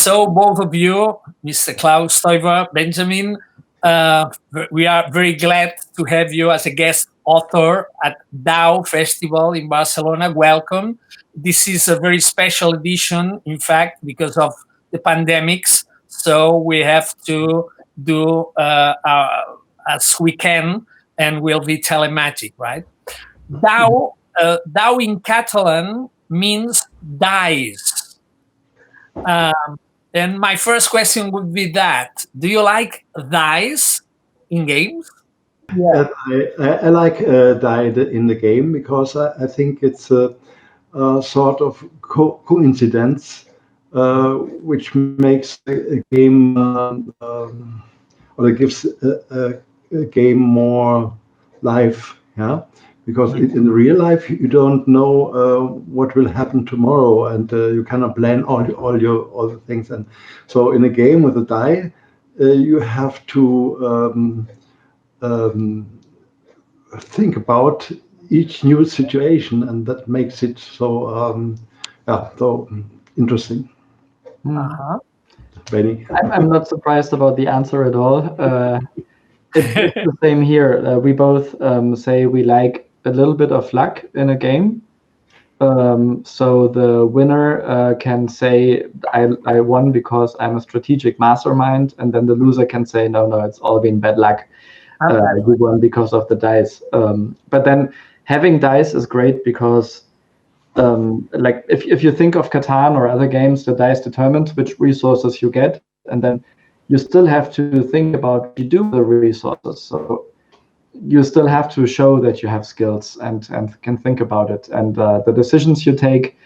So both of you, Mr. Klaus Teuber, Benjamin, we are very glad to have you as a guest author at DAU Festival in Barcelona. Welcome. This is a very special edition, in fact, because of the pandemics. So we have to do as we can, and will be telemagic, right? DAU in Catalan means dice. And my first question would be that: do you like dice in games? Yeah. I like die in the game because I think it's a sort of coincidence which makes a game or it gives a game more life. Yeah, because in real life you don't know what will happen tomorrow, and you cannot plan all the things. And so in a game with a die, you have to think about each new situation, and that makes it so so interesting. Benny? I'm not surprised about the answer at all. It's the same here. We both say we like a little bit of luck in a game. So the winner can say, I won because I'm a strategic mastermind, and then the loser can say, no, it's all been bad luck. You won because of the dice. But then having dice is great because like if you think of Catan or other games, the dice determines which resources you get, and then you still have to think about what you do with the resources. So you still have to show that you have skills and can think about it. And the decisions you take,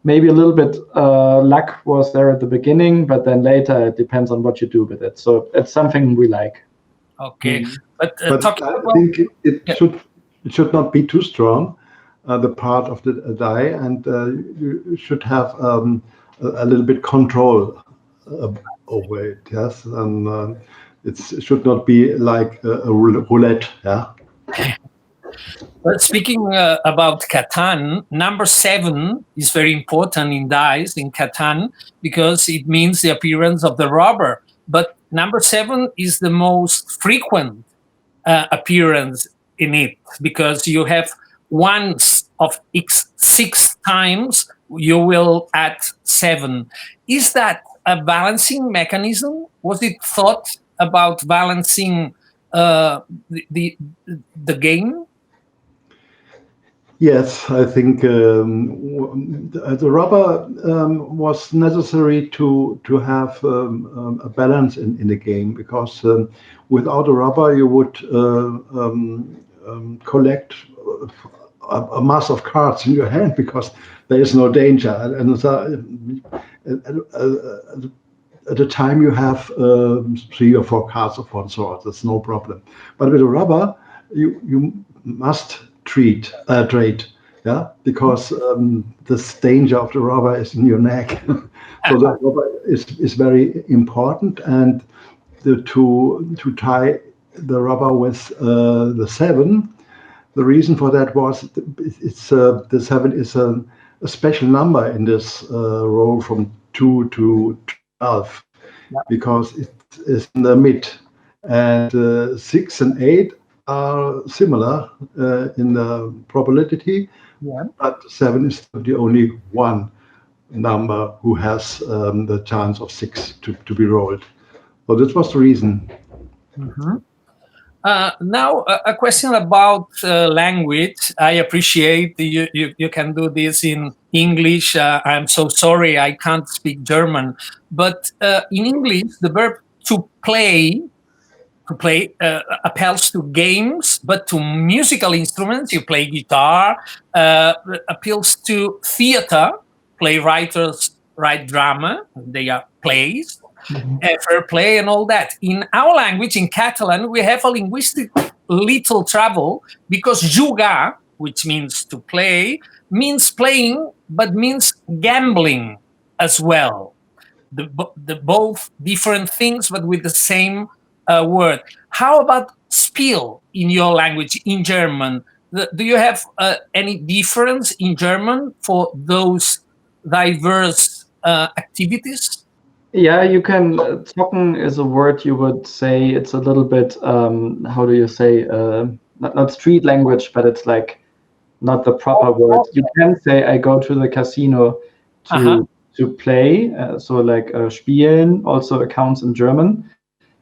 maybe a little bit luck was there at the beginning, but then later it depends on what you do with it. So it's something we like. Okay, but I think it should not be too strong, the part of the die, and you should have a little bit control over it. Yes, and it should not be like a roulette. Yeah. But speaking about Catan, number 7 is very important in dice in Catan because it means the appearance of the robber. But number 7 is the most frequent appearance in it because you have once of 6 times you will add 7. Is that a balancing mechanism? Was it thought about balancing the game? Yes, I think the rubber was necessary to have a balance in the game, because without a rubber you would collect a mass of cards in your hand because there is no danger, and at a time you have 3 or 4 cards of one sort. That's no problem. But with a rubber, you must trade, yeah, because this danger of the rubber is in your neck. So the rubber is very important, and to tie the rubber with the 7. The reason for that was it's the 7 is a special number in this row from 2 to 12, because it is in the mid, and 6 and 8 are similar in the probability, but 7 is the only one number who has the chance of 6 to be rolled. So this was the reason. Now, a question about language. I appreciate you can do this in English. I'm so sorry I can't speak German. But in English, the verb to play appeals to games, but to musical instruments, you play guitar, appeals to theater, playwriters write drama, they are plays, fair play and all that. In our language, in Catalan, we have a linguistic little trouble because jugar, which means to play, means playing, but means gambling as well. The both different things, but with the same word. How about spiel in your language, in German? Do you have any difference in German for those diverse activities? Yeah, you can. Zocken is a word you would say. It's a little bit. How do you say? Not street language, but it's like not the proper word. You can say I go to the casino to play. So like spielen also accounts in German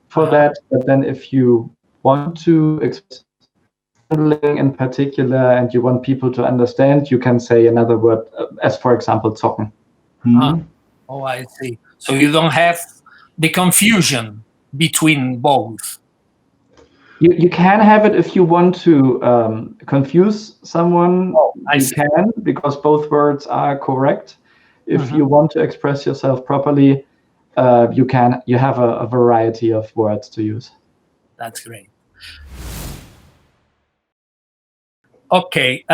for that. But then if you want to express gambling in particular and you want people to understand, you can say another word, as for example, zocken. Oh, I see. So you don't have the confusion between both. You can have it if you want to confuse someone. You can, because both words are correct. If you want to express yourself properly, you can. You have a variety of words to use. That's great. Okay,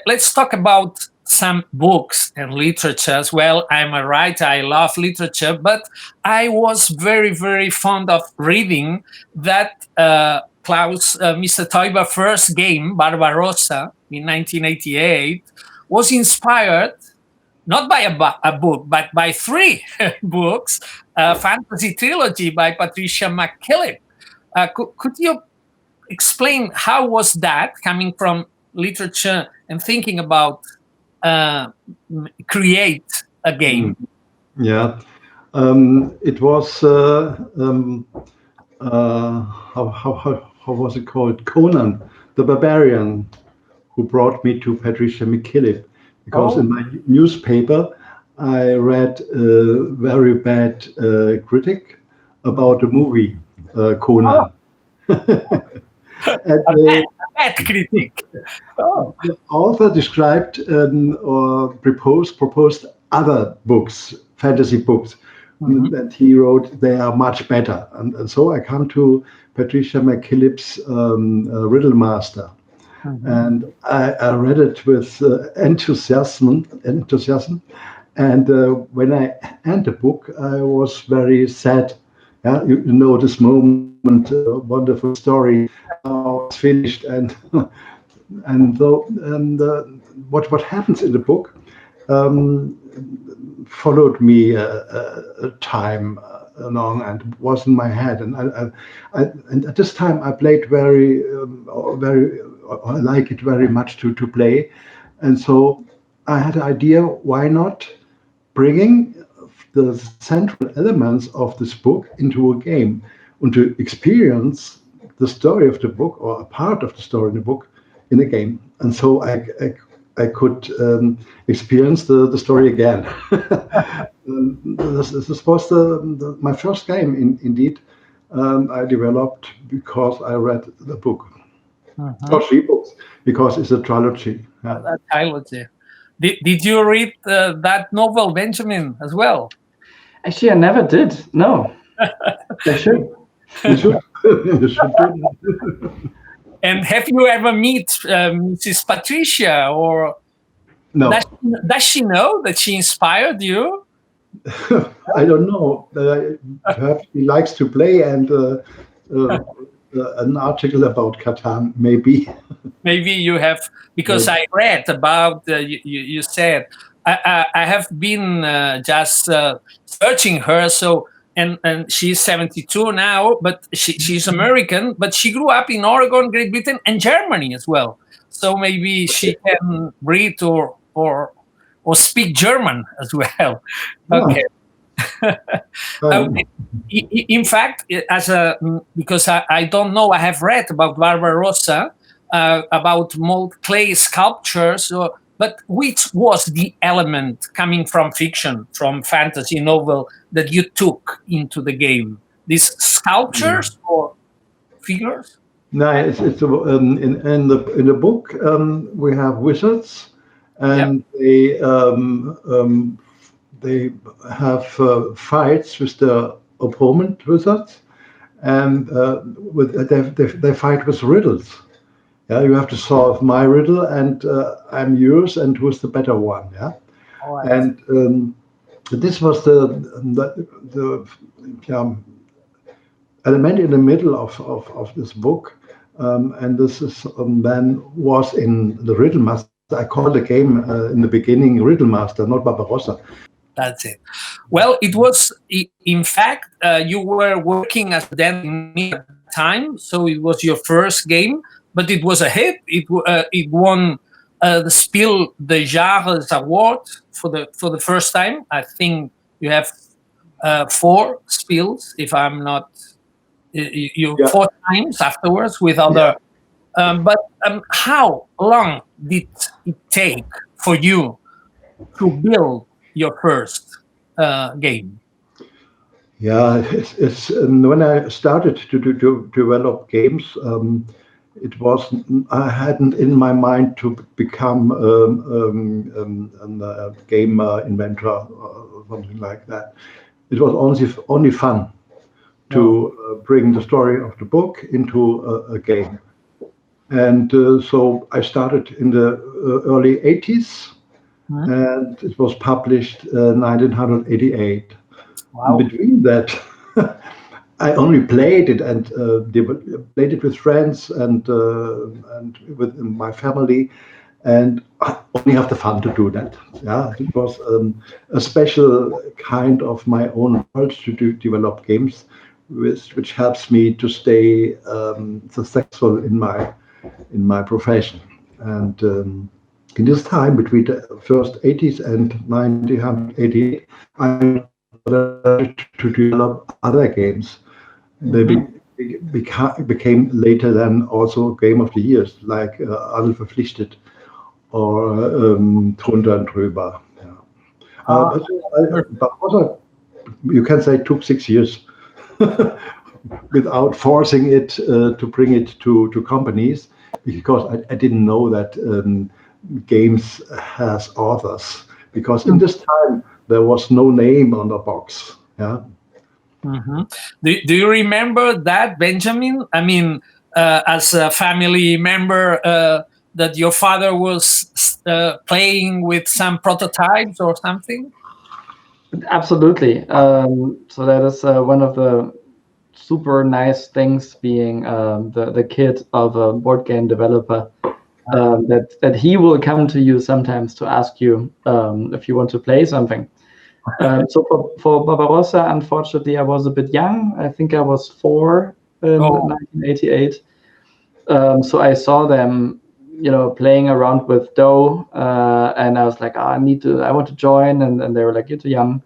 let's talk about some books and literature as well. I'm a writer, I love literature, but I was very, very fond of reading that Mr. Teuber's first game, Barbarossa, in 1988, was inspired not by a book, but by 3 books, a fantasy trilogy by Patricia McKillip. Could you explain how was that coming from literature and thinking about create a game? Yeah, it was how was it called? Conan the Barbarian, who brought me to Patricia McKillip, because in my newspaper I read a very bad critic about the movie Conan. And, bad critic. The author described or proposed other books, fantasy books, that he wrote. They are much better, and so I come to Patricia McKillip's Riddle Master, and I read it with enthusiasm. And when I end the book, I was very sad. Yeah, you know this moment, wonderful story, now it's finished, and what happens in the book followed me a time along and was in my head, and at this time I played very I like it very much to play, and so I had an idea, why not bringing the central elements of this book into a game and to experience the story of the book or a part of the story in the book in a game. And so I could experience the story again. This was my first game, indeed. I developed because I read the book. Or 3 books, because it's a trilogy. A trilogy. Did you read that novel, Benjamin, as well? Actually, I never did. No. I should. You should. You should do. And have you ever met Mrs. Patricia, or no? Does she know that she inspired you? I don't know. Perhaps he likes to play, and an article about Catan, maybe. Maybe you have, because I read about you said I have been just searching her. So and she's 72 now, but she's American, but she grew up in Oregon, Great Britain, and Germany as well. So maybe she can read or speak German as well. Okay. In fact, because I don't know, I have read about Barbarossa, about mold clay sculptures, but which was the element coming from fiction, from fantasy novel that you took into the game? These sculptures or figures? No, it's in the book we have wizards, and they have fights with the opponent wizards, and they fight with riddles. Yeah, you have to solve my riddle, and I'm yours, and who's the better one? Yeah, and this was the element in the middle of this book, and this is then was in the Riddle Master. I called the game in the beginning Riddle Master, not Barbarossa. That's it. Well, it was, in fact, you were working as a dentist at the time, so it was your first game, but it was a hit. It won the Spiel des Jahres award for the first time. I think you have 4 Spiels, if I'm not, you 4 times afterwards with other. But how long did it take for you to build your first game? Yeah, it's when I started to develop games, it was I hadn't in my mind to become a game inventor or something like that. It was only fun to bring the story of the book into a game. And so I started in the early 80s, and it was published 1988. Wow. Between that, I only played it and played it with friends and with my family, and I only have the fun to do that. Yeah, it was a special kind of my own world to develop games, which helps me to stay successful in my profession. And in this time between the first 80s and 1988, I to develop other games. They became later then also Game of the Years, like Alle Verpflichtet or Drunter und Drüber. Yeah. But also, you can say, took 6 years without forcing it to bring it to companies, because I didn't know that games has authors, because in this time there was no name on the box. Yeah. Do you remember that, Benjamin? I mean, as a family member, that your father was playing with some prototypes or something? Absolutely. So that is one of the super nice things, being the kid of a board game developer, that he will come to you sometimes to ask you if you want to play something. So for Barbarossa, unfortunately, I was a bit young. I think I was 4 in 1988. So I saw them, playing around with DAU, and I was like, I want to join, and they were like, you're too young.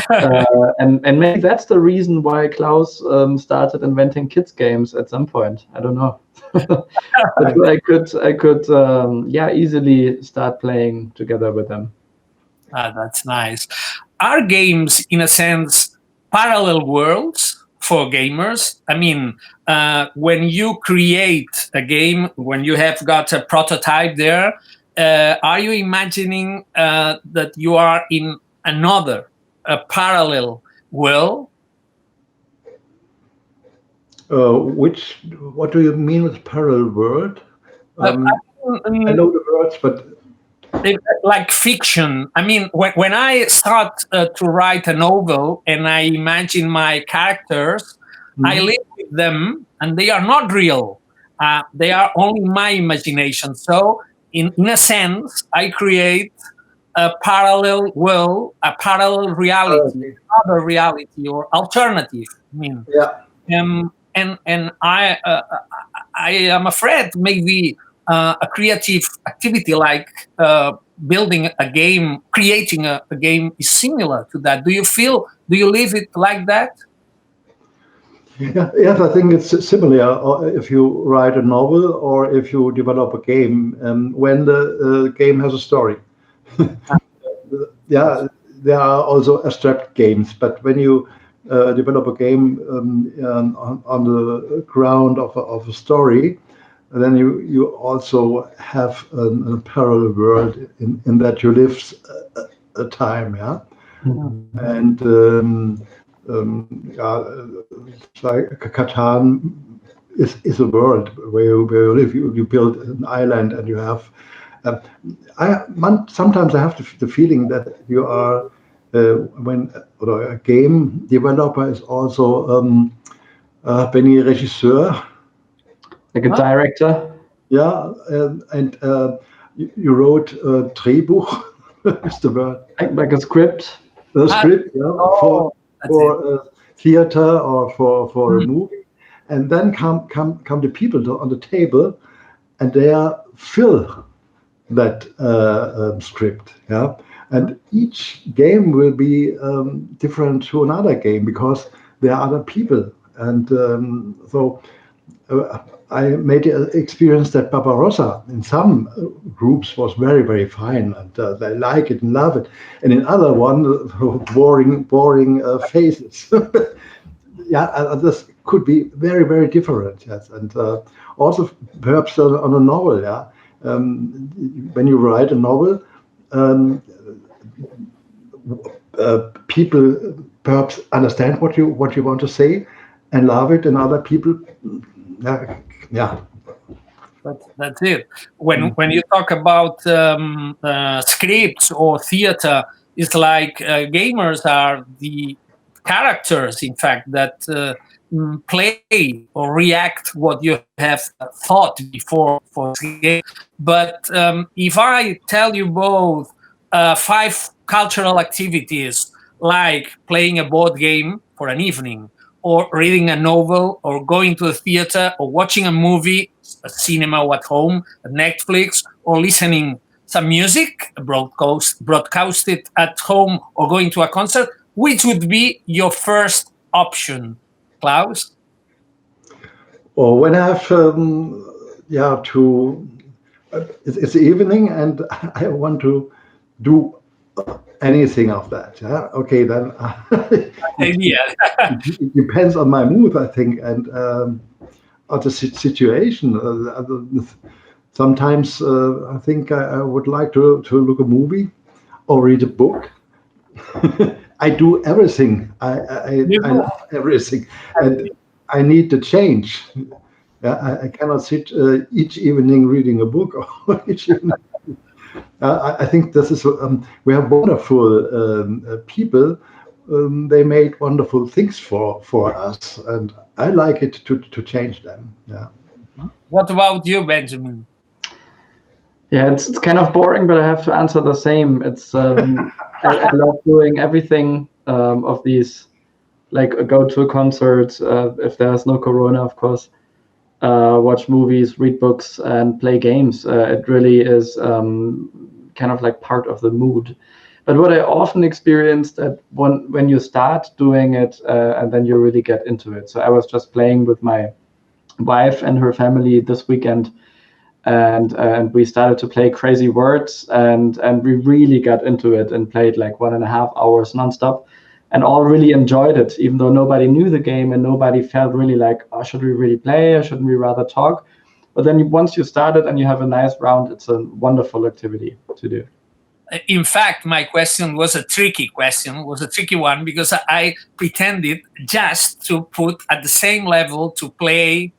And maybe that's the reason why Klaus started inventing kids games at some point. I don't know. But I could easily start playing together with them. That's nice. Are games, in a sense, parallel worlds for gamers? I mean, when you create a game, when you have got a prototype there, are you imagining that you are in a parallel world? What do you mean with parallel world? I know the words, but like fiction. I mean, when I start to write a novel and I imagine my characters, I live with them, and they are not real. They are only my imagination. So, in a sense, I create a parallel world, a parallel reality, other reality or alternative. I mean, and I am afraid maybe a creative activity like building a game, creating a game is similar to that. Do you live it like that? Yes, I think it's similar if you write a novel or if you develop a game, when the game has a story. Yeah, there are also abstract games, but when you develop a game on the ground of a story, then you also have a parallel world in that you live a time, yeah. And like Catan is a world where you live. You build an island, and you have. Sometimes I have the feeling that you are a game developer is also ben je regisseur. Like a director? Yeah, and you wrote Drehbuch, is the word. Like a script? the script, yeah, for theater or for a movie, and then come the people on the table, and they fill that script, yeah. And each game will be different to another game because there are other people, and so I made the experience that Barbarossa in some groups was very, very fine, and they like it and love it, and in other one, boring faces. Yeah, this could be very, very different. Yes, and also perhaps on a novel. Yeah, when you write a novel, people perhaps understand what you want to say and love it, and other people, yeah. That's it. When you talk about scripts or theater, it's like gamers are the characters, in fact, that play or react what you have thought before for the game. But if I tell you both 5 cultural activities, like playing a board game for an evening, or reading a novel, or going to a theater, or watching a movie, a cinema or at home, Netflix, or listening some music broadcasted at home, or going to a concert, which would be your first option, Klaus? Or when I have it's evening and I want to do anything of that. Yeah, okay, then it depends on my mood, I think, and on the situation. Sometimes I think I would like to look a movie or read a book. I do everything. I love everything, and I need the change. I cannot sit each evening reading a book or each evening. I think this is we have wonderful people. They made wonderful things for us, and I like it to change them. Yeah. What about you, Benjamin? Yeah, it's kind of boring, but I have to answer the same. It's I love doing everything of these, like go to a concert if there's no corona, of course. Watch movies, read books, and play games. It really is kind of like part of the mood. But what I often experience that when you start doing it and then you really get into it. So I was just playing with my wife and her family this weekend, and we started to play Crazy Words, and we really got into it and played like 1.5 hours nonstop. And all really enjoyed it, even though nobody knew the game and nobody felt really like, oh, should we really play or shouldn't we rather talk? But then once you start it and you have a nice round, it's a wonderful activity to do. In fact, my question was a tricky one, because I pretended just to put at the same level to play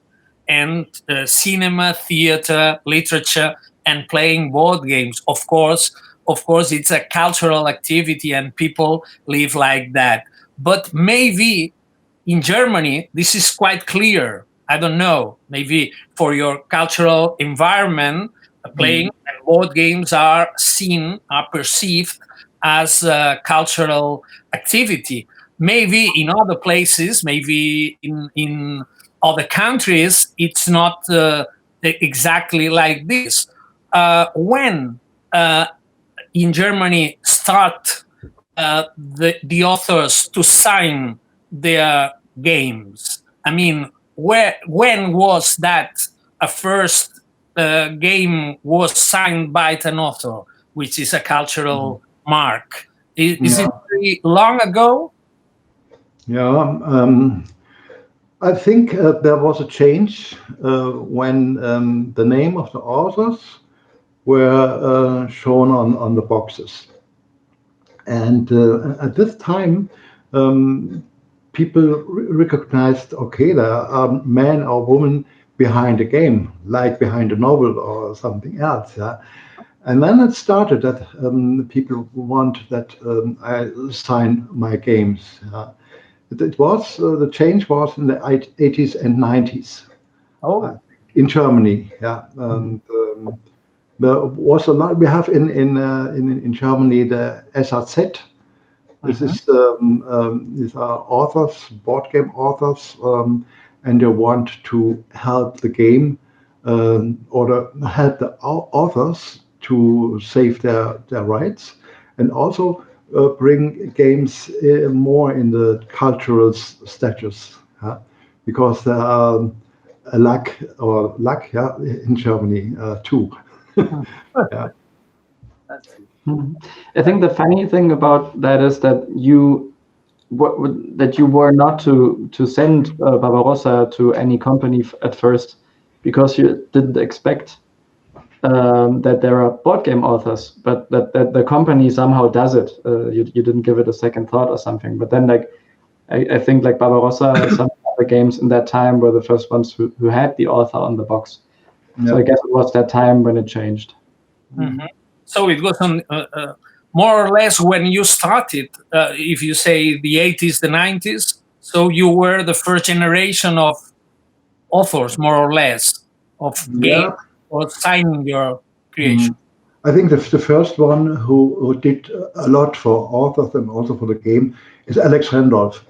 and cinema, theater, literature, and playing board games. Of course, it's a cultural activity and people live like that. But maybe in Germany, this is quite clear. I don't know, maybe for your cultural environment, playing and board games are perceived as a cultural activity. Maybe in other places, maybe in other countries, it's not exactly like this. When in Germany start the authors to sign their games? I mean, when was that a first game was signed by an author, which is a cultural mark? Is it very long ago? Yeah, I think there was a change when the name of the authors were shown on the boxes. And at this time, people recognized, okay, there are men or women behind a game, like behind a novel or something else. Yeah? And then it started that people want that I sign my games. It was the change was in the 80s and 90s. In Germany. Yeah, and there was a lot. We have in Germany the SAZ, These are authors, board game authors, and they want to help the game help the authors to save their rights, and also bring games more in the cultural status, because there are a luck in Germany too. Yeah. I think the funny thing about that is that you were not to send Barbarossa to any company at first, because you didn't expect that there are board game authors, but that the company somehow does it. You didn't give it a second thought or something. But then, like, I think like Barbarossa and some other games in that time were the first ones who had the author on the box. Yeah. So I guess it was that time when it changed. Mm-hmm. So it was on more or less when you started, if you say the 80s, the 90s, so you were the first generation of authors, more or less, of games or signing your creation. I think the first one who did a lot for authors and also for the game is Alex Randolph.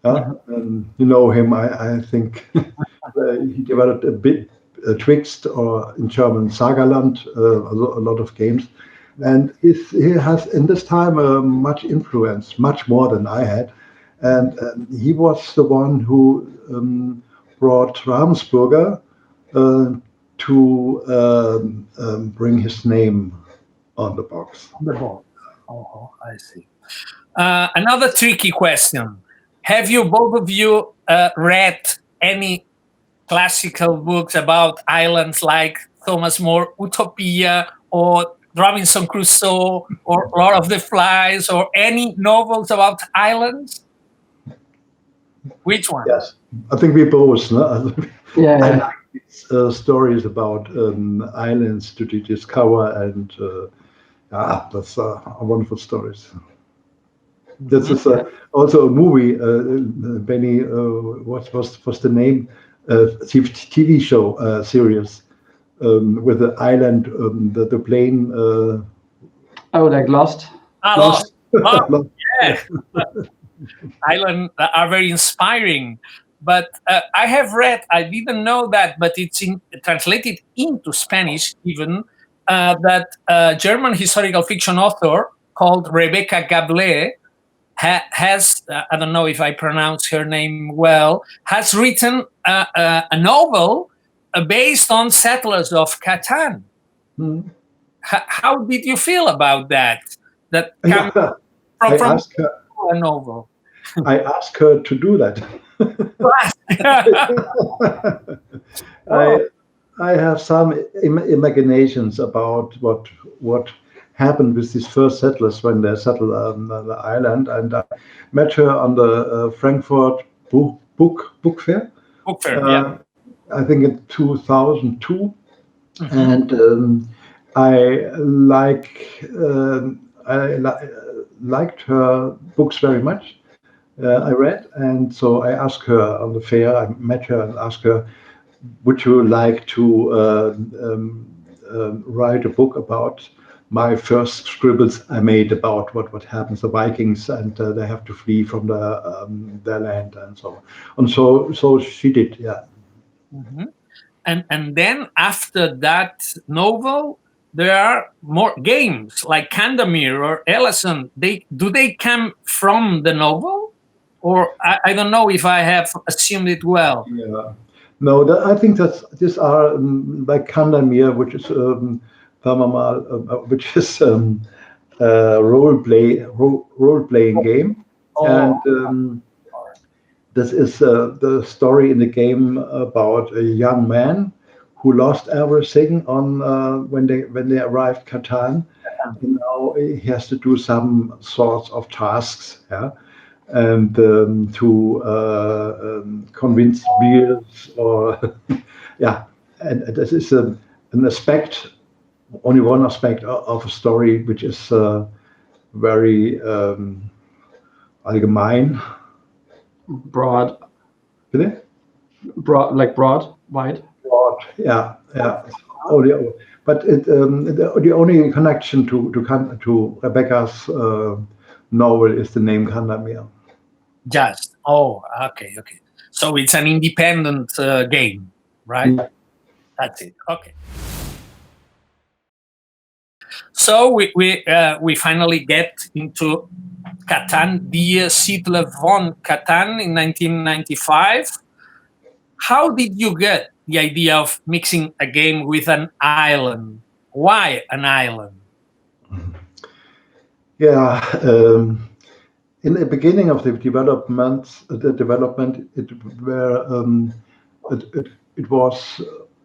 You know him, I think. He developed a bit Twixt, or in German Sagerland, a lot of games. And he has in this time much influence, much more than I had. And he was the one who brought Ravensburger to bring his name on the box. Oh, I see. Another tricky question. Have you, both of you, read any classical books about islands like Thomas More, Utopia, or Robinson Crusoe, or Lord of the Flies, or any novels about islands? Which one? Yes, I think we both. No? Yeah. I like these stories about islands to discover, and that's wonderful stories. This is also a movie. Benny, what was the name? TV show series with the island, the plane. Like Lost. Lost. Yeah. Islands are very inspiring. But I have read, I didn't know that, but it's translated into Spanish even, that a German historical fiction author called Rebecca Gablet has, I don't know if I pronounce her name well, has written a novel based on settlers of Catan. How did you feel about that? That came from a novel. I asked her to do that. I have some imaginations about what happened with these first settlers when they settled on the island, and I met her on the Frankfurt book fair. Book fair, yeah. I think in 2002, and I liked her books very much. I read, and so I asked her on the fair. I met her and asked her, "Would you like to write a book about my first scribbles I made about what happens to Vikings, and they have to flee from their land and so on?" And so she did, yeah. And then after that novel, there are more games like Candamere or Ellison. Do they come from the novel? Or I don't know if I have assumed it well. Yeah, no, I think that these are like Candamere, which is which is a role playing game, and this is the story in the game about a young man who lost everything on when they arrived Catan. And now he has to do some sorts of tasks, and to convince beers or and this is an aspect, only one aspect of a story, which is very allgemein, broad, wide. Broad, yeah. But the only connection to Rebecca's novel is the name Kandamir. Just. Oh, okay. So it's an independent game, right? Yeah. That's it. Okay. So we finally get into Catan, Die Siedler von Catan in 1995. How did you get the idea of mixing a game with an island? Why an island? Yeah, in the beginning of the development, it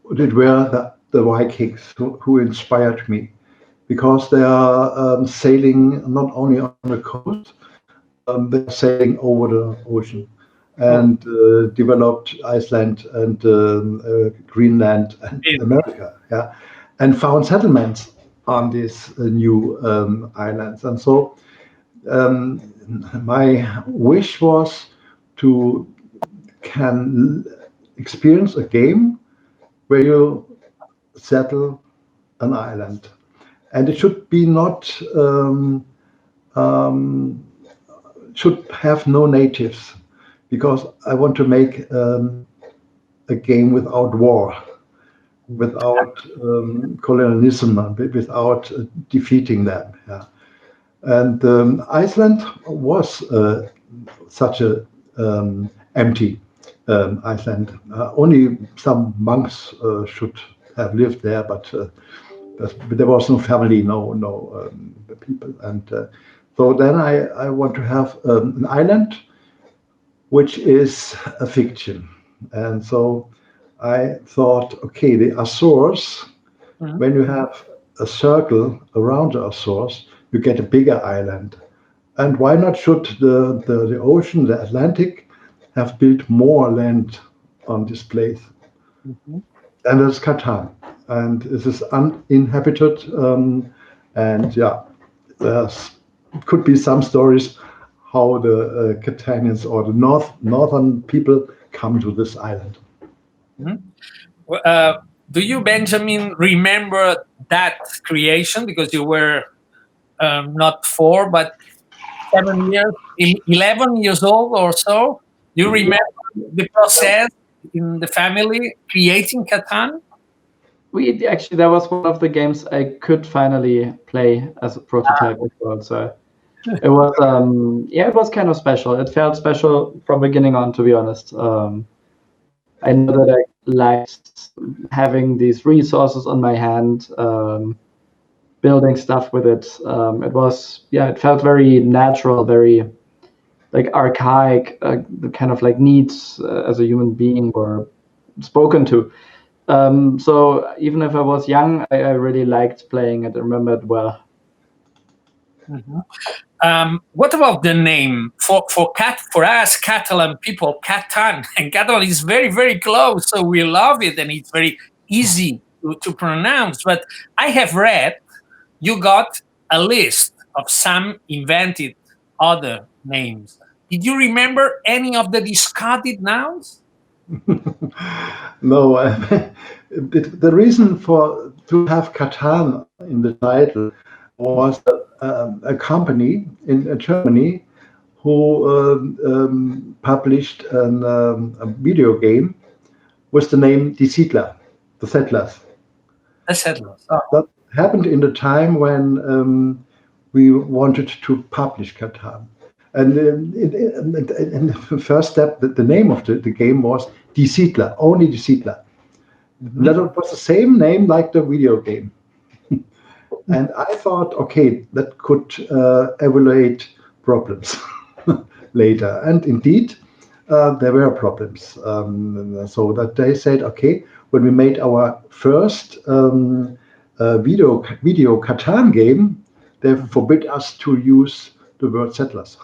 were the Vikings who inspired me, because they are sailing not only on the coast, they're sailing over the ocean, and developed Iceland and Greenland and America, yeah, and found settlements on these new islands. And so my wish was to can experience a game where you settle an island, and it should be not should have no natives, because I want to make a game without war, without colonialism, without defeating them. Yeah. And Iceland was such a empty Iceland. Only some monks should have lived there, but there was no family, no people. And so then I want to have an island which is a fiction. And so I thought, okay, the Azores, when you have a circle around the Azores, you get a bigger island. And why not should the ocean, the Atlantic, have built more land on this place? And it's Catan. And this is uninhabited. And yeah, there could be some stories how the Catanians or the northern people come to this island. Do you, Benjamin, remember that creation? Because you were not 4, but 7 years, 11 years old or so. You remember the process in the family creating Catan? We actually, that was one of the games I could finally play as a prototype as well. So it was, it was kind of special. It felt special from beginning on, to be honest. I know that I liked having these resources on my hand, building stuff with it. It was, it felt very natural, very like archaic, the kind of like needs as a human being were spoken to. So even if I was young, I really liked playing it. I remember it well. What about the name for us Catalan people? Catan, and Catalan is very, very close, so we love it, and it's very easy to pronounce. But I have read you got a list of some invented other names. Did you remember any of the discarded nouns? No, the reason to have Catan in the title was a company in Germany who published a video game with the name Die Siedler, the Settlers. The Settlers. Oh. That happened in the time when we wanted to publish Catan. And in the first step, the name of the game was Die Siedler, only Die Siedler. That was the same name like the video game. And I thought, okay, that could evaluate problems later. And indeed, there were problems. So that they said, okay, when we made our first video Catan game, they forbid us to use the word settlers.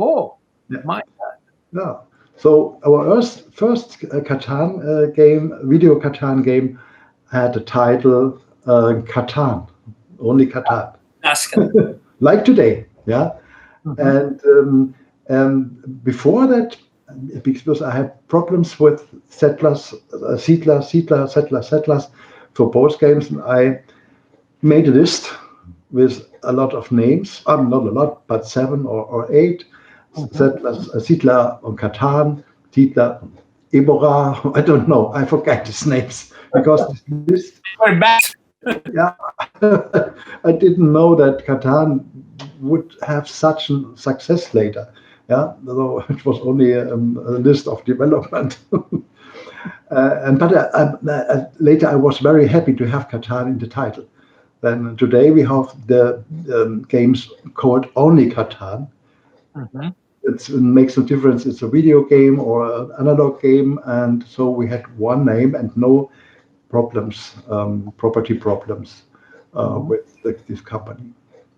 Oh, my God. Yeah. So our first Catan game, video Catan game, had the title Catan, only Catan. Like today, yeah. And before that, because I had problems with settlers for both games, and I made a list with a lot of names. Not a lot, but 7 or 8. Settlers, Siedler on Catan, Siedler, Ebora. I don't know. I forget his names because this. Yeah, I didn't know that Catan would have such a success later. Yeah, though it was only a list of development. But later I was very happy to have Catan in the title. Then today we have the games called only Catan. It makes no difference. It's a video game or an analog game, and so we had one name and no problems, property problems with this company.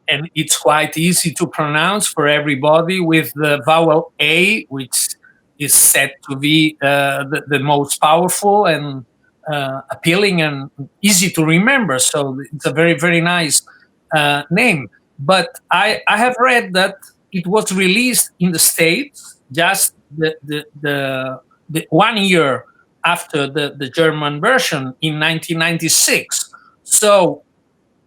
And it's quite easy to pronounce for everybody with the vowel A, which is said to be the most powerful and appealing and easy to remember. So it's a very, very nice name. But I have read that it was released in the States just the 1 year after the German version in 1996. So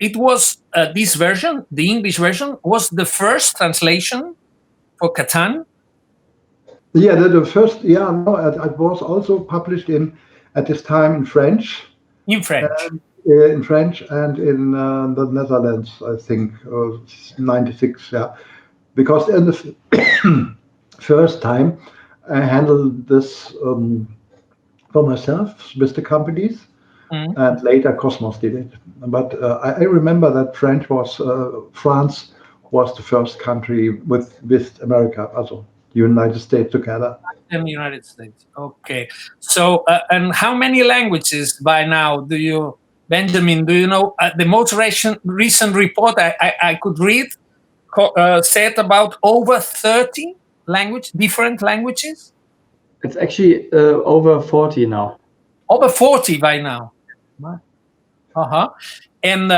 it was this version, the English version, was the first translation for Catan. Yeah, the first. Yeah, no, it was also published at this time in French. In French. In French and in the Netherlands, I think, 96. Yeah, because in the first time I handled this for myself with the companies. And later Cosmos did it. But I remember that France was the first country with America, also the United States together. And the United States. Okay. So, and how many languages by now do you, Benjamin, do you know? The most recent report I could read said about over 30 different languages? It's actually over 40 now. Over 40 by now. And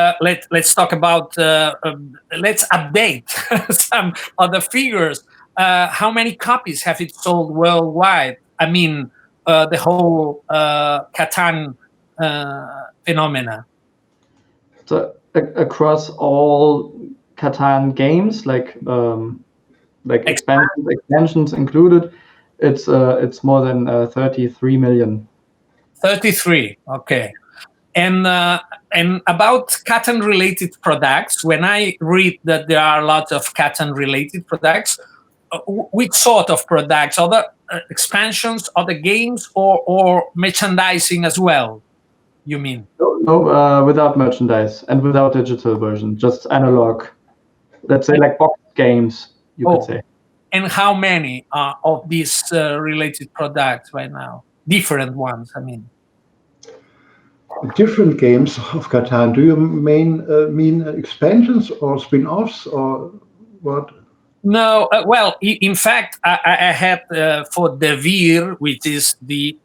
let's talk about, let's update some other figures. How many copies have it sold worldwide? I mean, the whole Catan phenomena. So across all Catan games, like expansions included, it's more than 33 million. 33, okay. And about Catan-related products, when I read that there are a lot of Catan-related products, which sort of products? Other expansions, other games, or merchandising as well, you mean? No, without merchandise and without digital version, just analog. Let's say like box games, you could say. And how many of these related products right now? Different ones, I mean. Different games of Catan. Do you mean expansions or spin-offs or what? No, well, in fact, I had for De Vir, which is the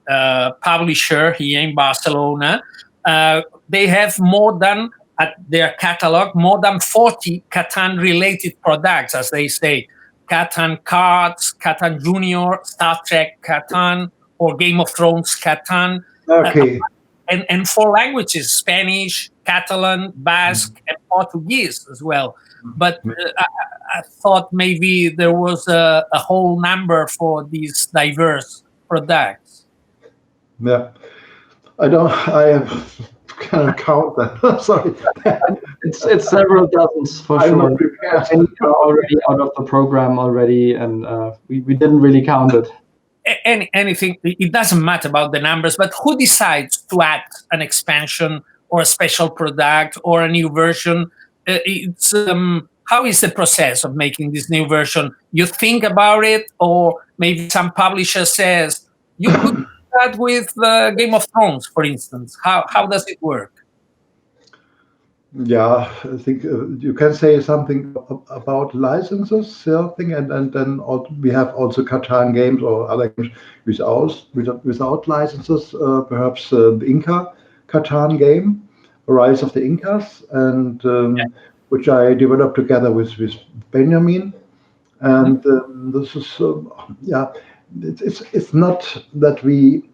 publisher here in Barcelona, they have more than, at their catalog, more than 40 Catan-related products, as they say. Catan Cards, Catan Junior, Star Trek Catan, or Game of Thrones Catan. Okay. And 4 languages, Spanish, Catalan, Basque, and Portuguese as well. But I thought maybe there was a whole number for these diverse products. Yeah, I can't count that. Sorry. It's several dozens for sure. And already out of the program already, and we didn't really count it. Anything, it doesn't matter about the numbers, but who decides to add an expansion or a special product or a new version? It's how is the process of making this new version? You think about it, or maybe some publisher says you could do that with Game of Thrones, for instance. How does it work? Yeah, I think you can say something about licenses, something, and then we have also Catan games or other games without licenses. Perhaps the Inca Catan game, Rise of the Incas, and which I developed together with Benjamin. And this is it's not that we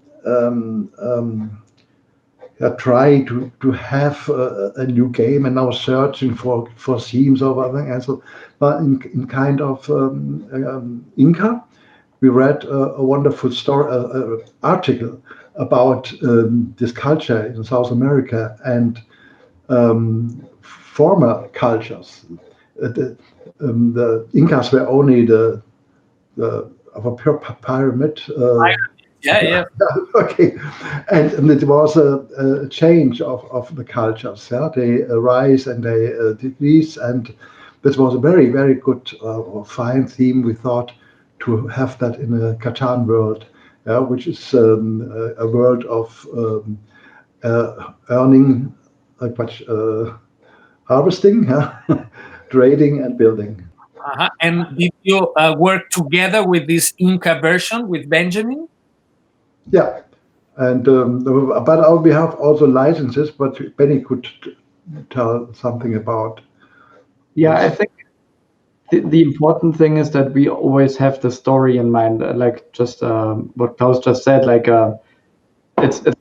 try to have a new game and now searching for themes or other. And so, but in kind of Inca, we read a wonderful story, article about this culture in South America and former cultures. The Incas were only the of a pure pyramid. Yeah. Okay, and it was a change of the cultures. Yeah, they rise and they decrease, and this was a very, very good fine theme. We thought to have that in a Catan world, which is a world of earning, harvesting, trading, and building. And did you work together with this Inca version with Benjamin? Yeah, and but we have also licenses, but Benny could tell something about. Yeah, I think the important thing is that we always have the story in mind, like just what Klaus just said. Like it's not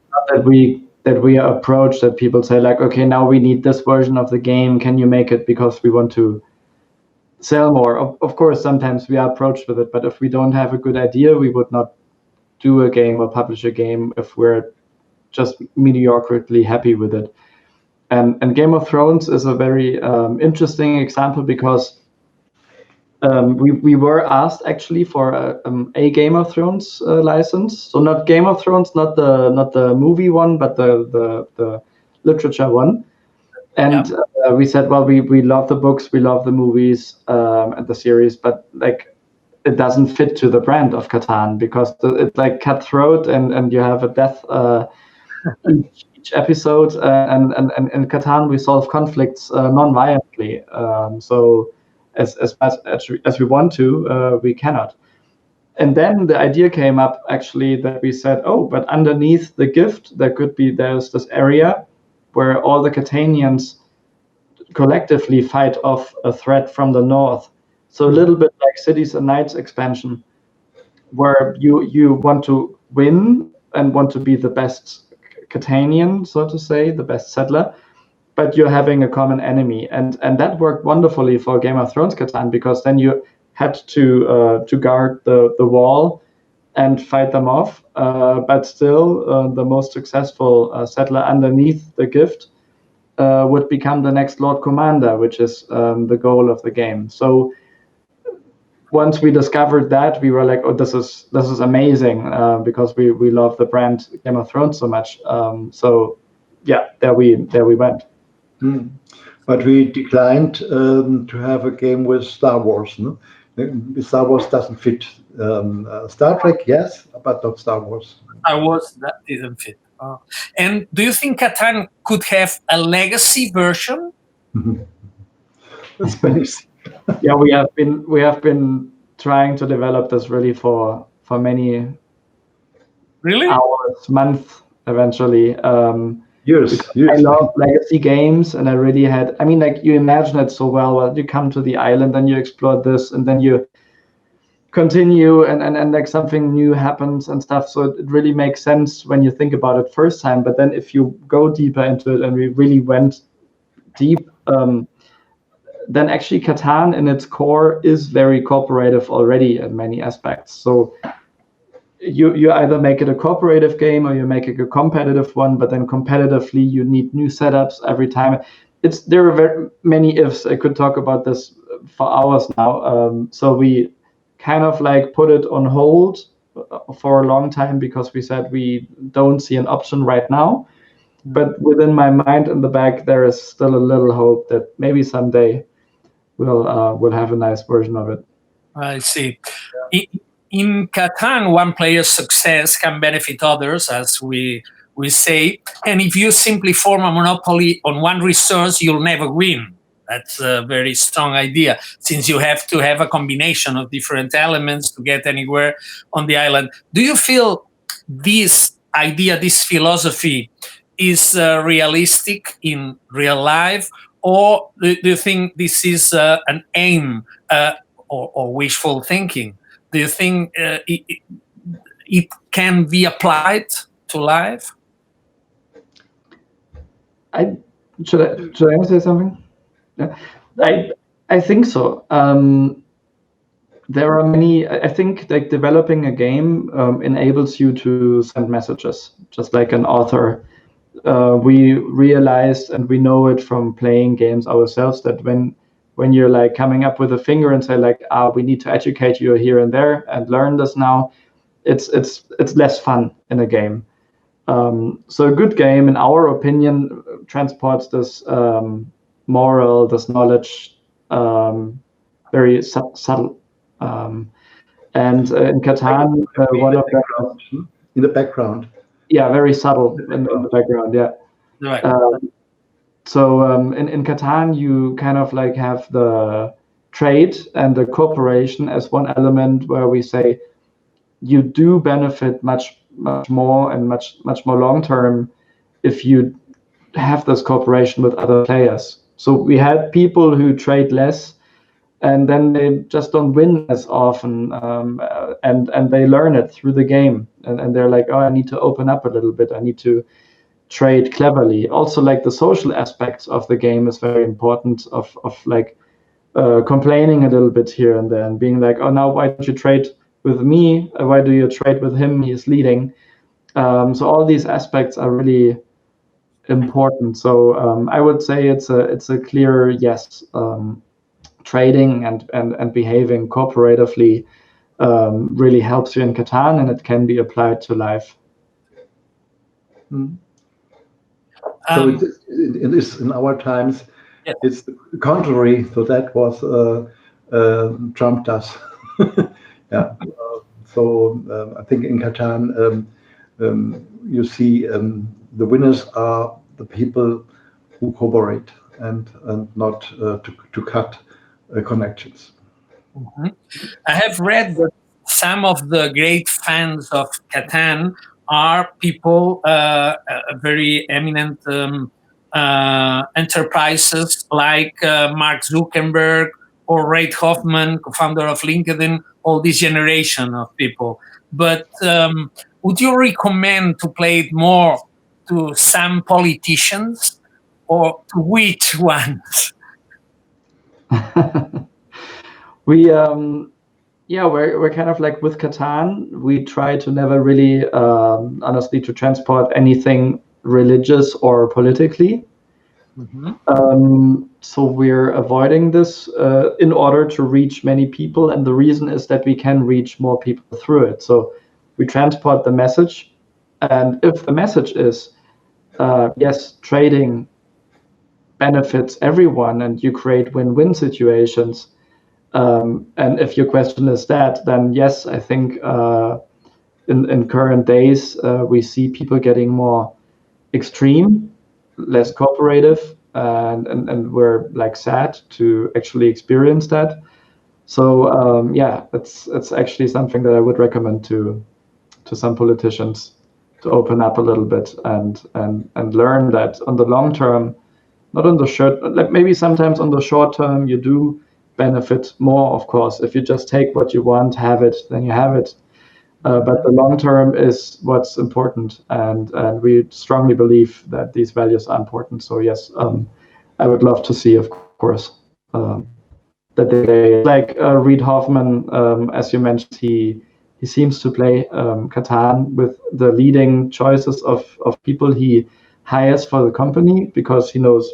that we are approached that people say like, okay, now we need this version of the game. Can you make it because we want to sell more? Of course, sometimes we are approached with it, but if we don't have a good idea, we would not do a game or publish a game if we're just mediocrely happy with it. And Game of Thrones is a very interesting example because we were asked actually for a Game of Thrones license. So not Game of Thrones, not the movie one, but the literature one. And we said, well, we love the books, we love the movies and the series, but like it doesn't fit to the brand of Catan because it's like cutthroat and you have a death each episode. And in Catan we solve conflicts non-violently. So as much as we want to, we cannot. And then the idea came up actually that we said, oh, but underneath the gift there's this area where all the Catanians collectively fight off a threat from the north. So a little bit like Cities and Knights expansion, where you want to win and want to be the best Catanian, so to say, the best settler, but you're having a common enemy. And that worked wonderfully for Game of Thrones Catan, because then you had to guard the wall and fight them off, but still the most successful settler underneath the gift would become the next Lord Commander, which is the goal of the game. So once we discovered that, we were like, oh, this is amazing, because we love the brand Game of Thrones so much. So yeah, there we went. But we declined to have a game with Star Wars. No? Star Wars doesn't fit. Star Trek, yes, but not Star Wars. Star Wars, that didn't fit. And do you think Catan could have a legacy version? That's nice. Yeah, we have been trying to develop this really for many hours, months, eventually. Years. I love legacy games, and I really had. I mean, like you imagine it so well. Well, you come to the island, and you explore this, and then you continue, and like something new happens and stuff. So it really makes sense when you think about it first time. But then if you go deeper into it, and we really went deep, then actually Catan in its core is very cooperative already in many aspects. So you either make it a cooperative game or you make it a competitive one, but then competitively you need new setups every time. There are very many ifs. I could talk about this for hours now. So we kind of like put it on hold for a long time because we said we don't see an option right now. But within my mind in the back, there is still a little hope that maybe someday we'll have a nice version of it. I see. In Catan, one player's success can benefit others, as we say. And if you simply form a monopoly on one resource, you'll never win. That's a very strong idea, since you have to have a combination of different elements to get anywhere on the island. Do you feel this idea, this philosophy, is realistic in real life? Or do you think this is an aim or wishful thinking? Do you think it can be applied to life? Should I say something? Yeah. I think so. There are many. I think like developing a game enables you to send messages, just like an author. We realized, and we know it from playing games ourselves, that when you're like coming up with a finger and say like, we need to educate you here and there and learn this now, it's less fun in a game. So a good game, in our opinion, transports this moral, this knowledge, very subtle. And in Catan, one of them, in the background. Yeah, very subtle in the background. Yeah. Right. So in Catan, you kind of like have the trade and the cooperation as one element where we say you do benefit much more and much more long term if you have this cooperation with other players. So we had people who trade less, and then they just don't win as often, and they learn it through the game, and they're like, I need to open up a little bit. I need to trade cleverly. Also, like the social aspects of the game is very important. Of like complaining a little bit here and there, and being like, oh, now why don't you trade with me? Why do you trade with him? He's leading. So all these aspects are really important. So I would say it's a clear yes. Trading and behaving cooperatively really helps you in Catan, and it can be applied to life. So it is in our times. Yeah. It's the contrary. So that was Trump does. Yeah. So I think in Catan you see the winners are the people who cooperate and not to cut connections. Mm-hmm. I have read that some of the great fans of Catan are people, very eminent enterprises like Mark Zuckerberg or Reid Hoffman, co-founder of LinkedIn, all this generation of people. But would you recommend to play it more to some politicians, or to which ones? We're kind of like with Catan, we try to never really honestly to transport anything religious or politically. So we're avoiding this in order to reach many people, and the reason is that we can reach more people through it. So we transport the message, and if the message is yes, trading benefits everyone and you create win-win situations, and if your question is that, then yes, I think in current days we see people getting more extreme, less cooperative, and we're like sad to actually experience that. So it's actually something that I would recommend to some politicians, to open up a little bit and learn that on the long term, not on the short, like maybe sometimes on the short term you do benefit more, of course. If you just take what you want, have it, then you have it. But the long term is what's important, and we strongly believe that these values are important. So yes, I would love to see, of course, that they like Reid Hoffman, as you mentioned, he seems to play Catan with the leading choices of people he hires for the company, because he knows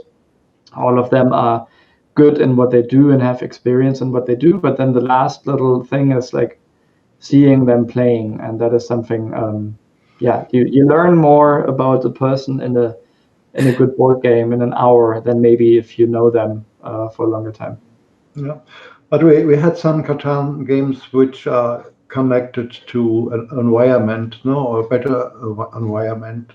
all of them are good in what they do and have experience in what they do. But then the last little thing is like seeing them playing, and that is something you learn more about the person in a good board game in an hour than maybe if you know them for a longer time. Yeah, but we had some Catan games which are connected to an environment, or a better environment.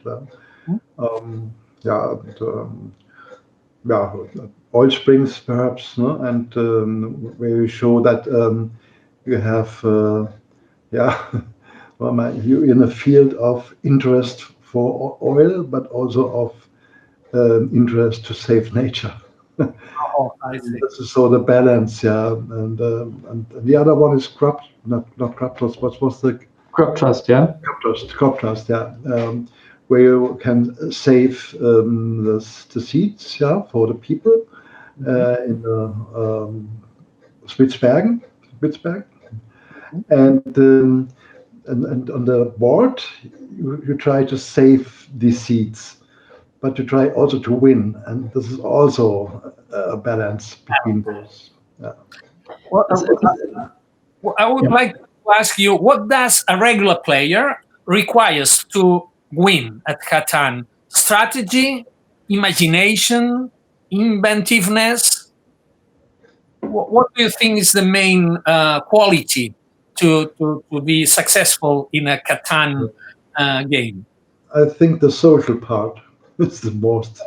Oil springs perhaps, and where you show that you have you're in a field of interest for oil, but also of interest to save nature. Oh, I see. So the balance, and the other one is not crop trust. What was the Crop trust? Yeah. Crop trust, yeah. where you can save the seats, yeah, for the people in the Spitzberg, and on the board you try to save these seats, but you try also to win, and this is also a balance between those. Yeah. I would like to ask you, what does a regular player requires to win at Catan? Strategy, imagination, inventiveness? What do you think is the main quality to be successful in a Catan game? I think the social part is the most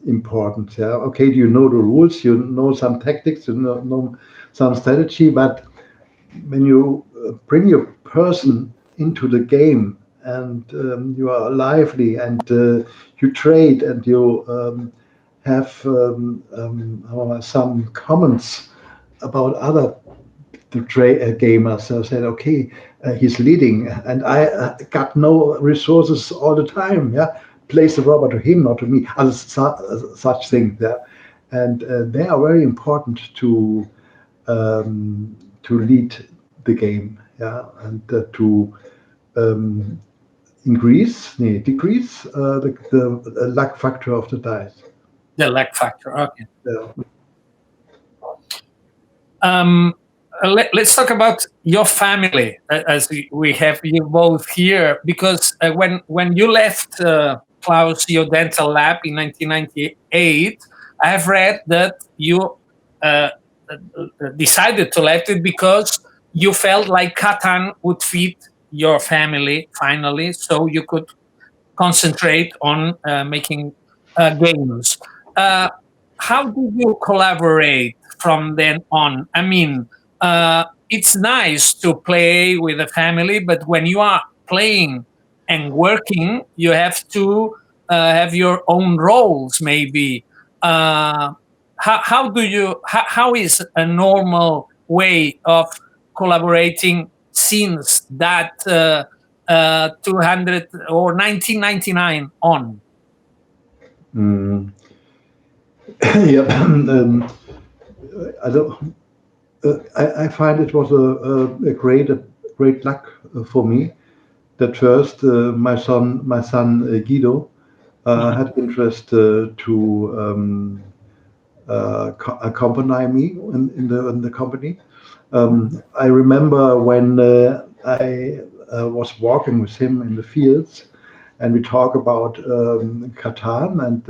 important. Yeah. Okay, you know the rules, you know some tactics, you know some strategy, but when you bring your person into the game and you are lively and you trade and you have some comments about other gamers, so said, okay, he's leading and I got no resources all the time. Yeah, place the robber to him, not to me. Such things. Yeah, and they are very important to lead the game, yeah, and to decrease the luck factor of the dice. The luck factor, okay. Yeah. Let's talk about your family, as we have you both here, because when you left Klaus, your dental lab in 1998, I have read that you decided to left it because you felt like Catan would fit your family finally, so you could concentrate on making games. How did you collaborate from then on? I mean, it's nice to play with a family, but when you are playing and working, you have to have your own roles, maybe. How is a normal way of collaborating since that 200 or 1999 on? Yeah, I don't. I find it was a great luck for me that first my son Guido had interest to accompany me in the company. I remember when I was walking with him in the fields, and we talk about Catan, and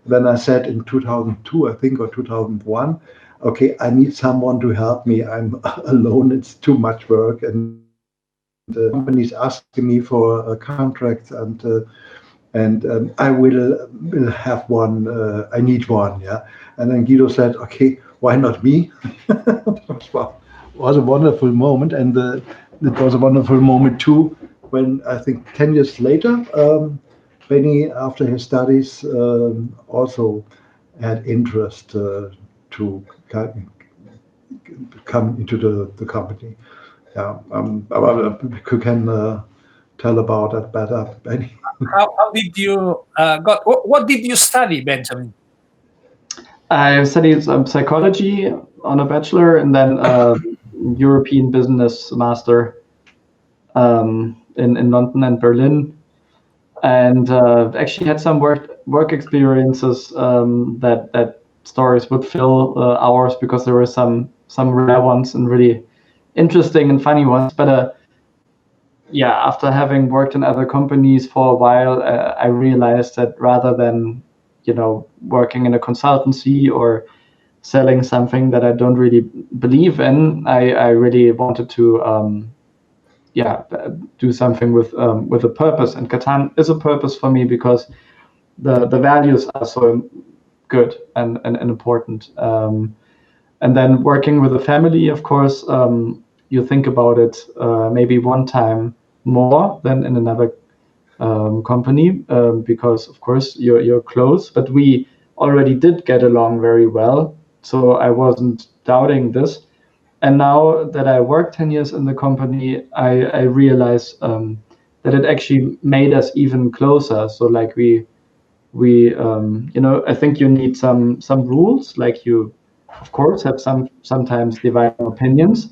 then I said in 2002, I think, or 2001, okay, I need someone to help me. I'm alone; it's too much work, and the company's asking me for a contract, and I will have one. I need one, yeah. And then Guido said, okay, why not me? It was a wonderful moment, and it was a wonderful moment too when I think 10 years later, Benny, after his studies, also had interest to come into the company. Yeah, you can tell about that better, Benny. How did you what did you study, Benjamin? I studied psychology on a bachelor, and then European business master in London and Berlin, and actually had some work experiences that stories would fill hours, because there were some rare ones and really interesting and funny ones. But yeah, after having worked in other companies for a while, I realized that rather than working in a consultancy or selling something that I don't really believe in, I really wanted to do something with a purpose. And Catan is a purpose for me because the values are so good and important. And then working with a family, of course, you think about it maybe one time more than in another company, because of course you're close, but we already did get along very well, so I wasn't doubting this. And now that I worked 10 years in the company, I realize that that it actually made us even closer. So like we I think you need some rules, like you of course have sometimes dividing opinions,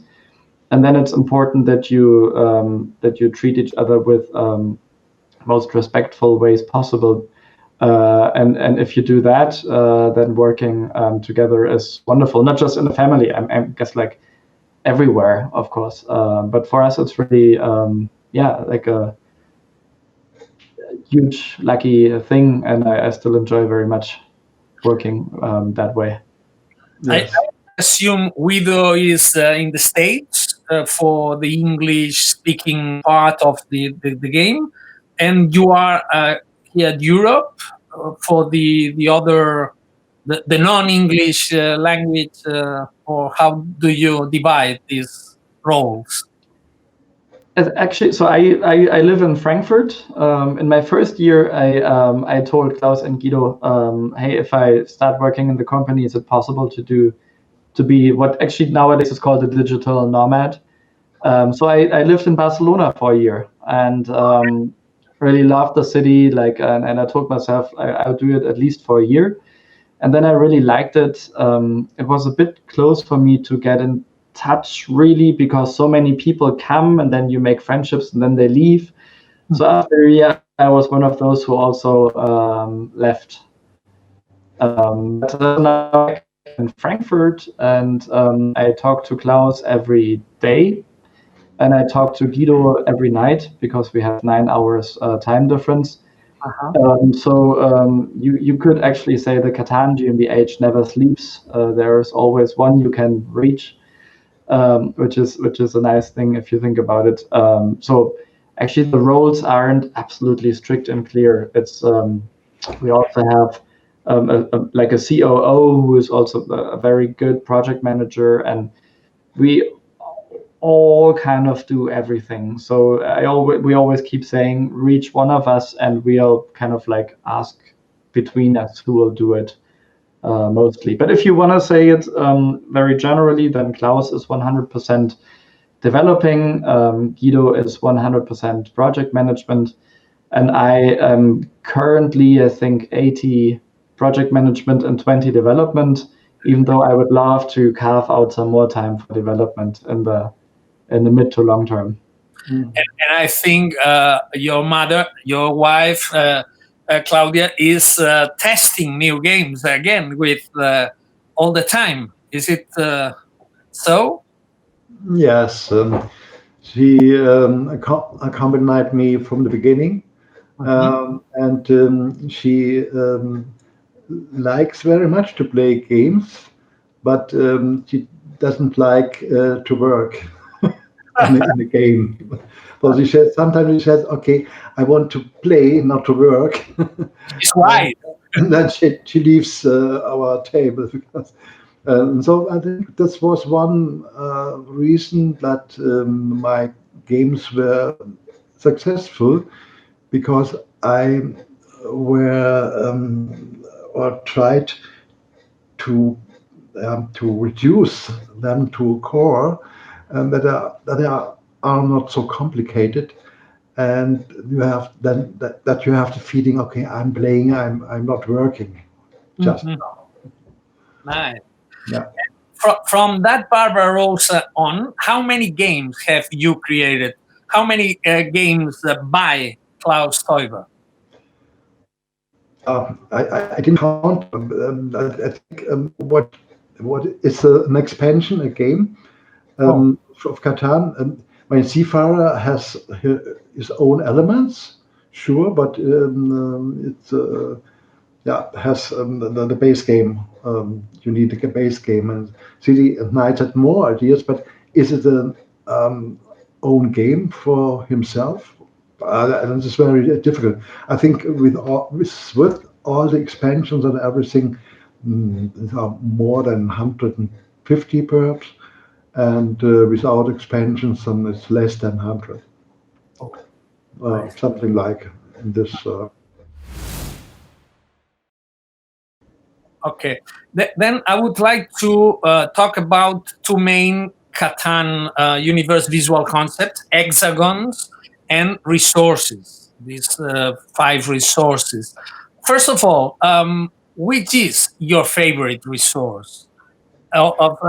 and then it's important that you treat each other with most respectful ways possible. And if you do that, then working together is wonderful, not just in the family, I guess like everywhere, of course. But for us, it's really, like a huge lucky thing, and I still enjoy very much working that way. Yes. I assume Guido is in the States for the English-speaking part of the game, and you are here at Europe for the other, the non-English language, or how do you divide these roles? Actually, so I live in Frankfurt. In my first year, I told Klaus and Guido, hey, if I start working in the company, is it possible to be what actually nowadays is called a digital nomad? So I lived in Barcelona for a year and really loved the city. Like, and I told myself I'll do it at least for a year, and then I really liked it. It was a bit close for me to get in touch, really, because so many people come and then you make friendships and then they leave. So after a year, I was one of those who also left. But now I'm in Frankfurt, and I talk to Klaus every day, and I talk to Guido every night because we have 9 hours time difference. So you could actually say the Catan GmbH never sleeps. There's always one you can reach, which is a nice thing if you think about it. So actually the roles aren't absolutely strict and clear. It's we also have like a COO who is also a very good project manager, and we all kind of do everything. So we always keep saying reach one of us, and we'll kind of like ask between us who will do it mostly. But if you want to say it very generally, then Klaus is 100% developing, Guido is 100% project management, and I am currently, I think, 80 project management and 20 development, even though I would love to carve out some more time for development in the mid to long term. And I think your wife, Claudia, is testing new games again with all the time. Is it so? Yes. She accompanied me from the beginning, and she likes very much to play games, but she doesn't like to work in the game. So sometimes she says, "Okay, I want to play, not to work." It's right. And then she leaves our table because. So I think this was one reason that my games were successful, because I tried to reduce them to a core that are not so complicated, and you have then that you have the feeling, okay, I'm playing, I'm not working, just now. Nice. Yeah. From that Barbarossa on, how many games have you created? How many games by Klaus Teuber? I didn't count. I think what is an expansion, a game of Catan. My Seafarer has his own elements, sure, but it's has the base game. You need a base game, and City at Night had more ideas, but is it an own game for himself? And it's very difficult. I think with all the expansions and everything, there are more than 150 perhaps, and without expansions, then it's less than 100. Something like this. Okay. Then I would like to talk about two main Catan universe visual concepts: hexagons and resources, these 5 resources. First of all, which is your favorite resource? Of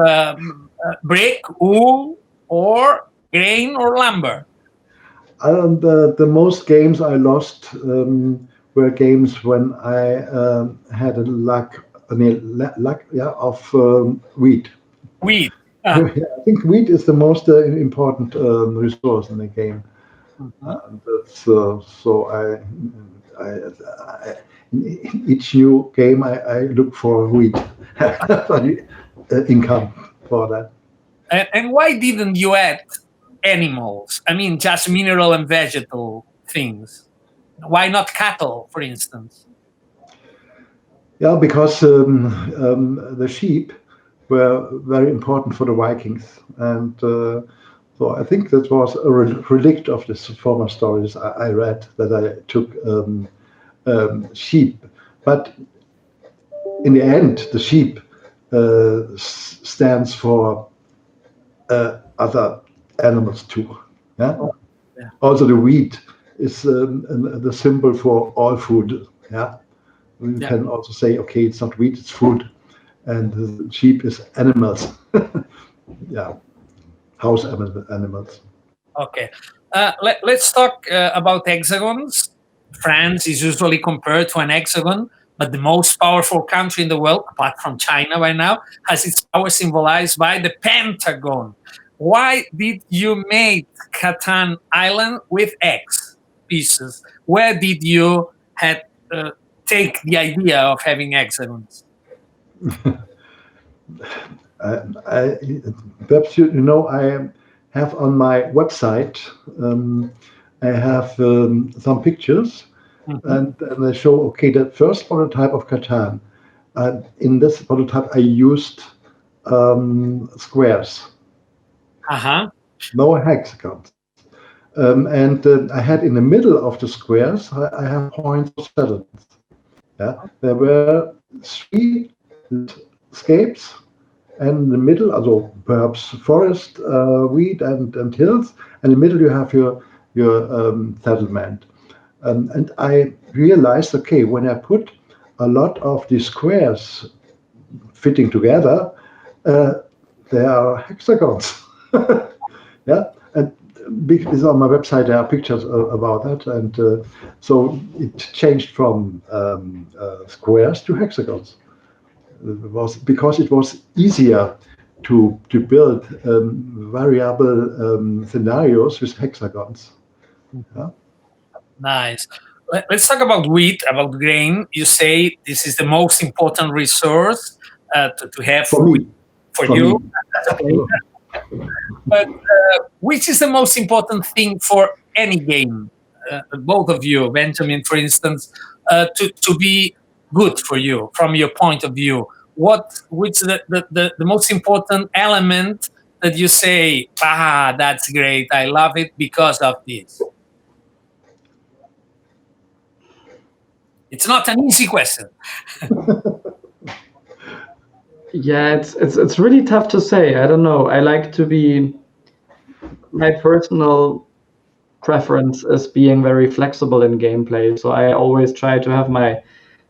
brick, wool, or grain, or lumber? The most games I lost were games when I had a lack of wheat. Wheat. I think wheat is the most important resource in the game. That's so in each new game I look for wheat for the income for that. And why didn't you add animals? I mean, just mineral and vegetable things. Why not cattle, for instance? Yeah, because the sheep were very important for the Vikings, and so I think that was a relict of the former stories I read, that I took sheep. But in the end, the sheep stands for other animals too. Yeah? Oh, yeah. Also, the wheat is the symbol for all food. Yeah. We can also say, okay, it's not wheat, it's food, and the sheep is animals. Yeah, house animals. Okay. Let's talk about hexagons. France is usually compared to an hexagon, but the most powerful country in the world, apart from China by now, has its power symbolized by the pentagon. Why did you make Catan Island with X pieces? Where did you take the idea of having hexagons? Perhaps I have on my website, I have some pictures, and they show, okay, the first prototype of Catan. In this prototype, I used squares, no hexagons. And I had in the middle of the squares, I have points of settlements. Yeah, there were 3 landscapes, and in the middle, also perhaps forest, wheat, and hills, and in the middle you have your settlement. And I realized, okay, when I put a lot of these squares fitting together, there are hexagons. Yeah, and because on my website there are pictures about that, and so it changed from squares to hexagons. It was because it was easier to build variable scenarios with hexagons. Yeah. Nice. Let's talk about wheat, about grain. You say this is the most important resource to have for me. For you. Me. But which is the most important thing for any game? Both of you, Benjamin, for instance, to be good for you from your point of view. Which the most important element that you say, that's great, I love it because of this? It's not an easy question. Yeah, it's really tough to say. I don't know. I like to be. My personal preference is being very flexible in gameplay. So I always try to have my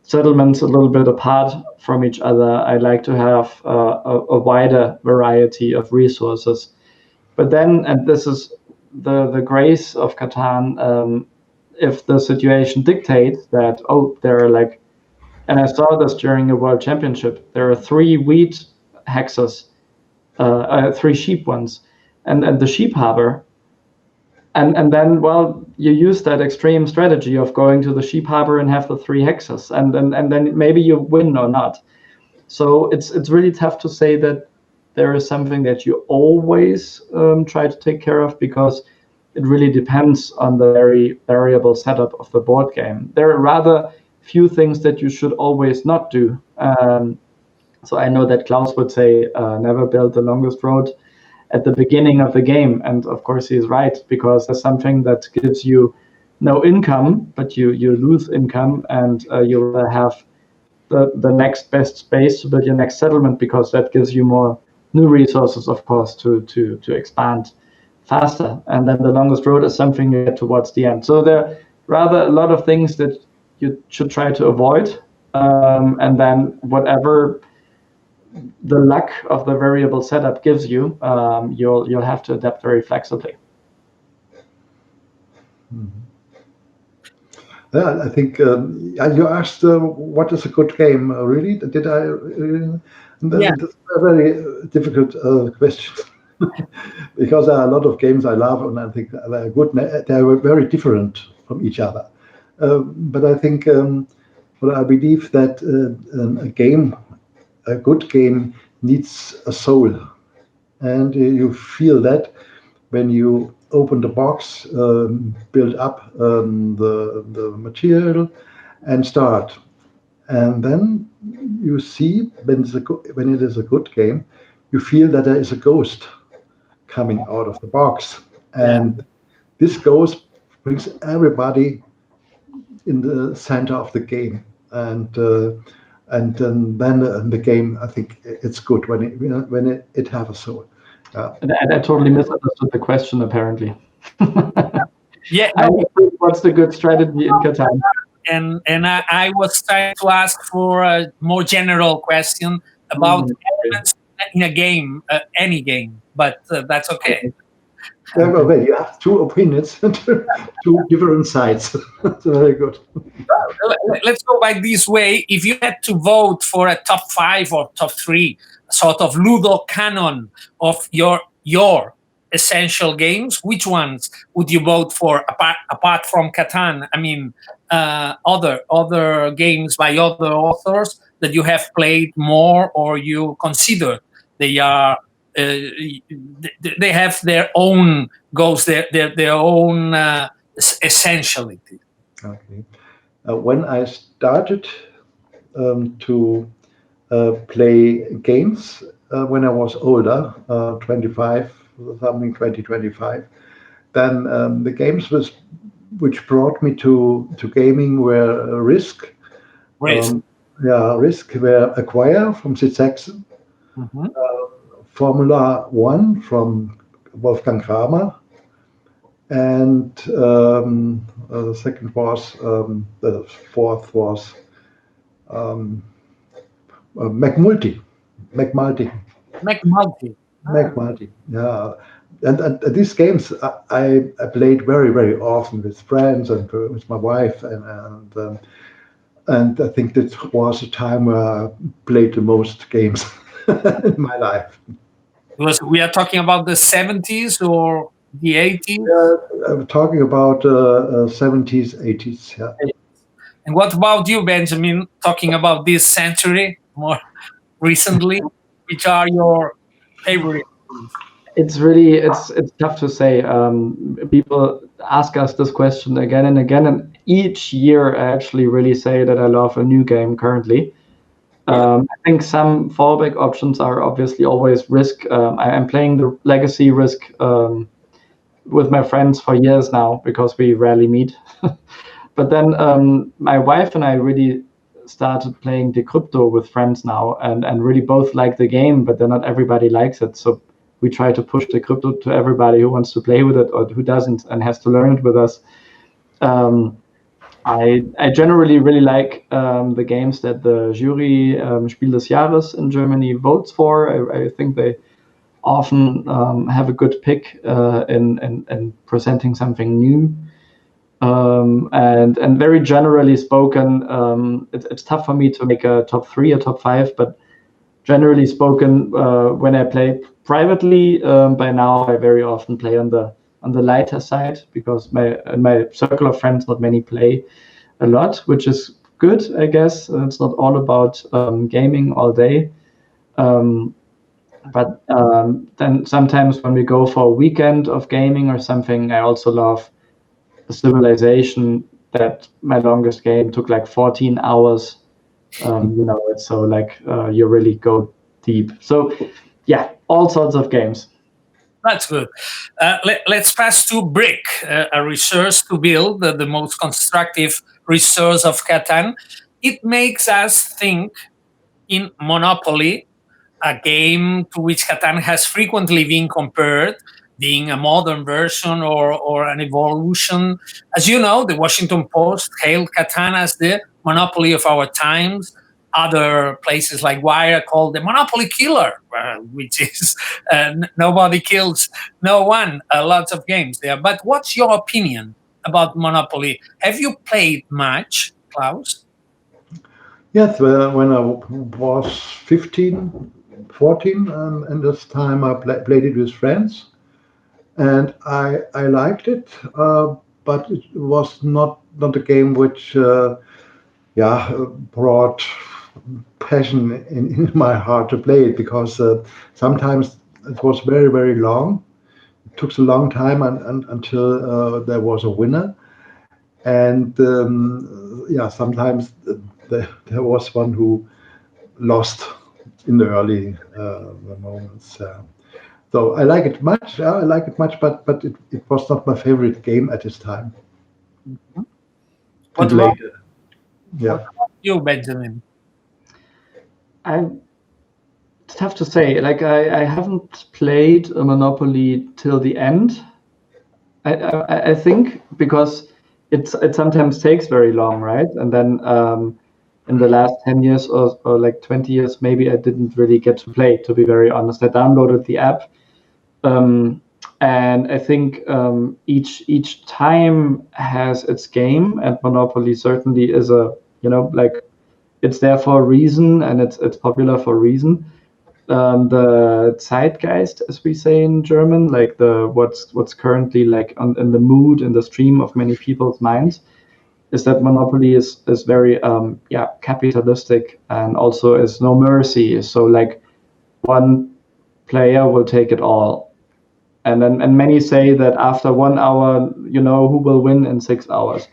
settlements a little bit apart from each other. I like to have a wider variety of resources. But then, and this is the grace of Catan, if the situation dictates that, there are like, and I saw this during a world championship, there are 3 wheat hexes, 3 sheep ones, and the sheep harbor. And then, well, you use that extreme strategy of going to the sheep harbor and have the 3 hexes, and then maybe you win or not. So it's really tough to say that there is something that you always try to take care of, because it really depends on the very variable setup of the board game. There are rather few things that you should always not do. So I know that Klaus would say, never build the longest road at the beginning of the game. And of course he's right, because there's something that gives you no income, but you lose income, and you will have the next best space to build your next settlement, because that gives you more new resources, of course, to expand faster, and then the longest road is something you get towards the end. So there are rather a lot of things that you should try to avoid, and then whatever the luck of the variable setup gives you, you'll have to adapt very flexibly. Yeah, I think you asked what is a good game. Really? Did I? Yeah. That's a very difficult question because there are a lot of games I love, and I think they're good. They're very different from each other. But I think, well, I believe that a good game needs a soul, and you feel that when you open the box, build up the material, and start. And then you see when it is a good game, you feel that there is a ghost coming out of the box, and this ghost brings everybody in the center of the game, and then the game, I think it's good when it have a soul. I totally misunderstood the question, apparently. Yeah. What's the good strategy in Catan? And I was trying to ask for a more general question about elements in a game, any game, but that's okay. Well, you have two opinions, two different sides. That's very good. Let's go by this way. If you had to vote for a top 5 or top 3 sort of Ludo canon of your essential games, which ones would you vote for apart from Catan? I mean, other games by other authors that you have played more, or you consider they are they have their own goals, their own essentiality. Okay. When I started to play games when I was older, 25, something 20, 25, then the games which brought me to gaming were Risk. Risk were Acquire from Sid Saxon, Formula One from Wolfgang Kramer, and the second was, the fourth was McMulty. Yeah. And these games I played very, very often with friends and with my wife, and I think that was a time where I played the most games in my life. We are talking about the 70s or the 80s? I'm talking about 70s, 80s. Yeah. And what about you, Benjamin? Talking about this century more recently, which are your favorite? It's really it's tough to say. People ask us this question again and again, and each year I actually really say that I love a new game currently. I think some fallback options are obviously always Risk. I'm playing the Legacy Risk with my friends for years now because we rarely meet. But then my wife and I really started playing Decrypto with friends now, and really both like the game, but then not everybody likes it. So we try to push Decrypto to everybody who wants to play with it or who doesn't and has to learn it with us. I generally really like the games that the jury Spiel des Jahres in Germany votes for. I think they often have a good pick in presenting something new. And very generally spoken, it's tough for me to make a top 3 or top 5, but generally spoken, when I play privately, by now I very often play on the lighter side because in my circle of friends, not many play a lot, which is good, I guess. It's not all about gaming all day. But then sometimes when we go for a weekend of gaming or something, I also love the Civilization. That my longest game took like 14 hours. It's so like you really go deep. So yeah, all sorts of games. That's good. Let's pass to Brick, a resource to build, the most constructive resource of Catan. It makes us think in Monopoly, a game to which Catan has frequently been compared. being a modern version or an evolution. As you know, the Washington Post hailed Catan as the monopoly of our times. Other places like Wire called the monopoly killer, which is nobody kills no one. Lots of games there. But what's your opinion about Monopoly? Have you played much, Klaus? Yes, when I was 15, 14, and this time I played it with friends, and I liked it, but it was not a game which brought passion in my heart to play it, because sometimes it was very, very long. It took a long time until there was a winner, and sometimes there was one who lost in the early moments. So I like it much. I like it much, but it was not my favorite game at this time. What And about, later, what about you, Benjamin? It's tough to say. Like I haven't played a Monopoly till the end. I think because it sometimes takes very long, right? And then in the last 10 years or like 20 years, maybe I didn't really get to play, to be very honest. I downloaded the app, and I think each time has its game, and Monopoly certainly is like it's there for a reason, and it's popular for a reason. The Zeitgeist, as we say in German, like what's currently like in the mood, in the stream of many people's minds, is that Monopoly is very capitalistic, and also is no mercy. So like one player will take it all, and many say that after 1 hour, who will win in 6 hours.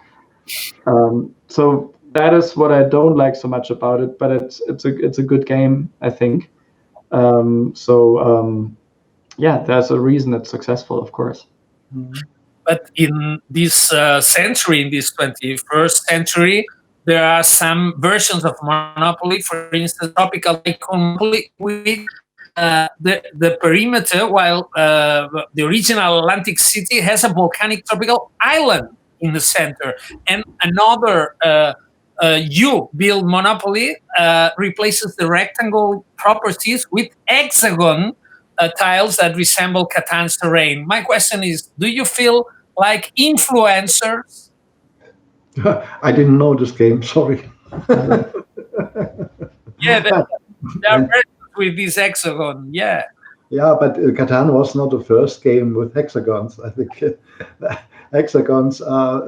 So that is what I don't like so much about it, but it's a good game, I think. There's a reason it's successful, of course. But in this century, in this 21st century, there are some versions of Monopoly, for instance, tropical Monopoly with the perimeter, while the original Atlantic City has a volcanic tropical island in the center. And another you build Monopoly replaces the rectangle properties with hexagon tiles that resemble Catan's terrain. My question is, do you feel like influencers? I didn't know this game. Sorry. Yeah, they are with this hexagon. Yeah. Yeah, but Catan was not the first game with hexagons. I think hexagons are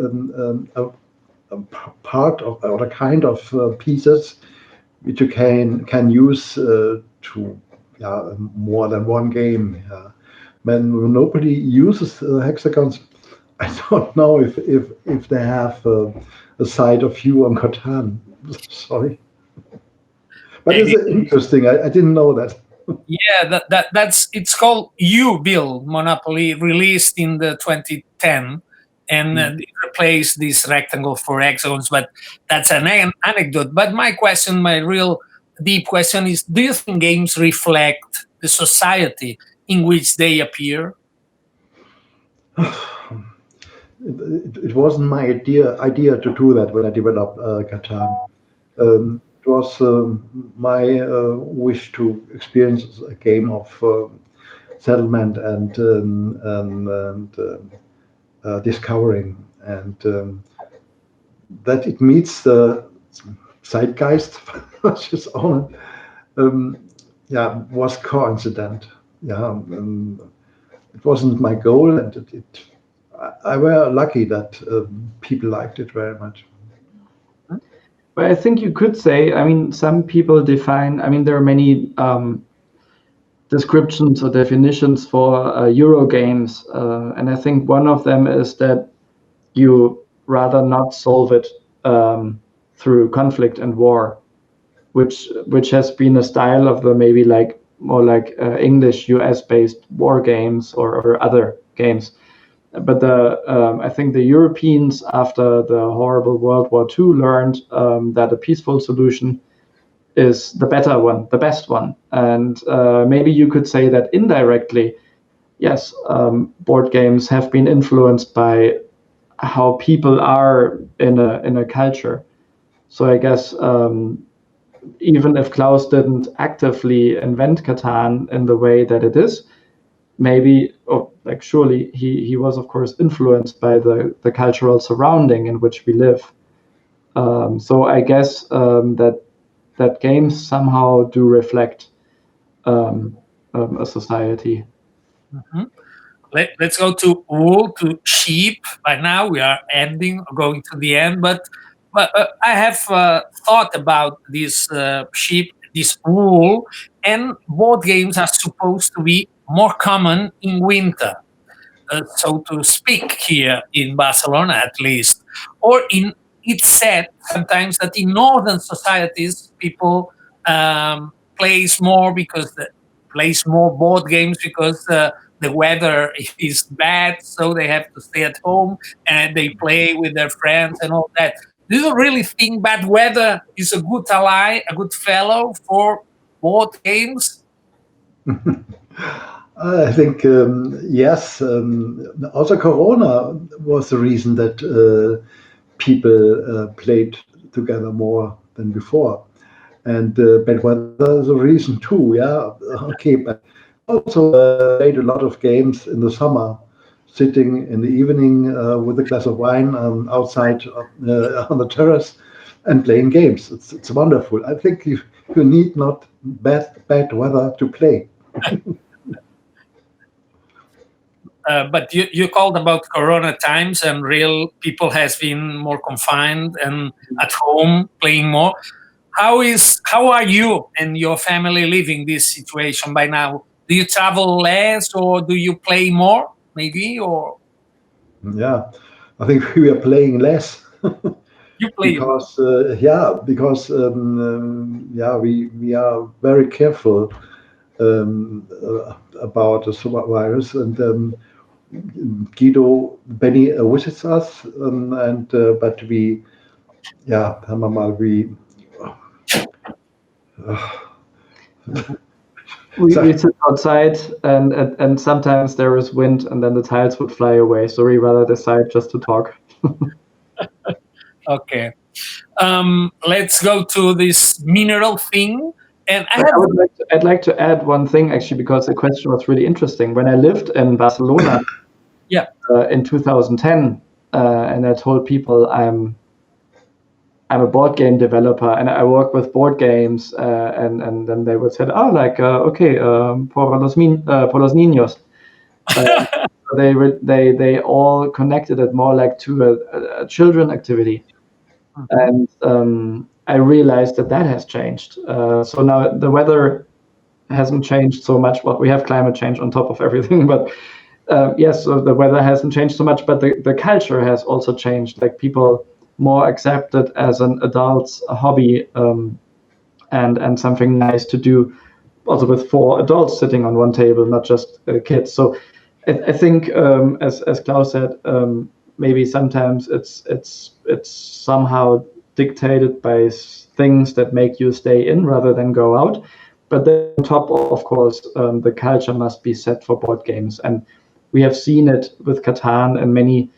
a part of, or a kind of pieces which you can use to more than one game. When nobody uses hexagons, I don't know if they have a side of view on Catan. Sorry, but it's interesting. I didn't know that. Yeah, that's it's called You Build Monopoly, released in the 2010, and it replaced this rectangle for hexagons. But that's an anecdote. But my question, my real deep question is: do you think games reflect the society in which they appear? It wasn't my idea to do that when I developed Catan. It was my wish to experience a game of settlement and discovering, and that it meets the Zeitgeist, which is on, was coincident. It wasn't my goal, and I were lucky that people liked it very much. But I think you could say, some people define, there are many descriptions or definitions for Euro games, and I think one of them is that you rather not solve it through conflict and war, which has been a style of the maybe like more like English US based war games or other games. But I think the Europeans, after the horrible World War II, learned that a peaceful solution is the better one, the best one. And maybe you could say that indirectly, yes, board games have been influenced by how people are in a culture. So I guess even if Klaus didn't actively invent Catan in the way that it is, maybe, or like surely he was of course influenced by the cultural surrounding in which we live. So I guess that games somehow do reflect a society. Let's go to wool, to sheep. By now we are going to the end, but I have thought about this sheep, this wool, and board games are supposed to be more common in winter, so to speak, here in Barcelona at least. Or it's said sometimes that in northern societies people plays more plays more board games because the weather is bad, so they have to stay at home and they play with their friends and all that. Do you really think bad weather is a good ally, a good fellow for board games? I think yes. Also, Corona was the reason that people played together more than before, and bad weather is a reason too. Yeah, okay, but also played a lot of games in the summer, sitting in the evening with a glass of wine outside on the terrace and playing games. It's wonderful. I think you need not bad weather to play. But you called about Corona times, and real people has been more confined and at home playing more. How are you and your family living this situation by now? Do you travel less or do you play more? Maybe, or Yeah, I think we are playing less you play? because yeah, we are very careful about the virus, and Benny visits us, and but we, yeah, Mama, we. We sit outside, and sometimes there is wind, and then the tiles would fly away. So we rather decide just to talk. Okay. Let's go to this mineral thing. And I'd like to add one thing actually, because the question was really interesting. When I lived in Barcelona, yeah, in 2010, and I told people I'm a board game developer and I work with board games, and then they would say, oh, like okay, por los niños. They all connected it more like to a children activity. And I realized that has changed. So now the weather hasn't changed so much. Well, we have climate change on top of everything, but yes, so the weather hasn't changed so much, but the culture has also changed. Like people more accept it as an adult's hobby, and something nice to do, also with 4 adults sitting on one table, not just kids. So I think, as Klaus said, maybe sometimes it's somehow dictated by things that make you stay in rather than go out. But then on top, of course, the culture must be set for board games. And we have seen it with Catan and many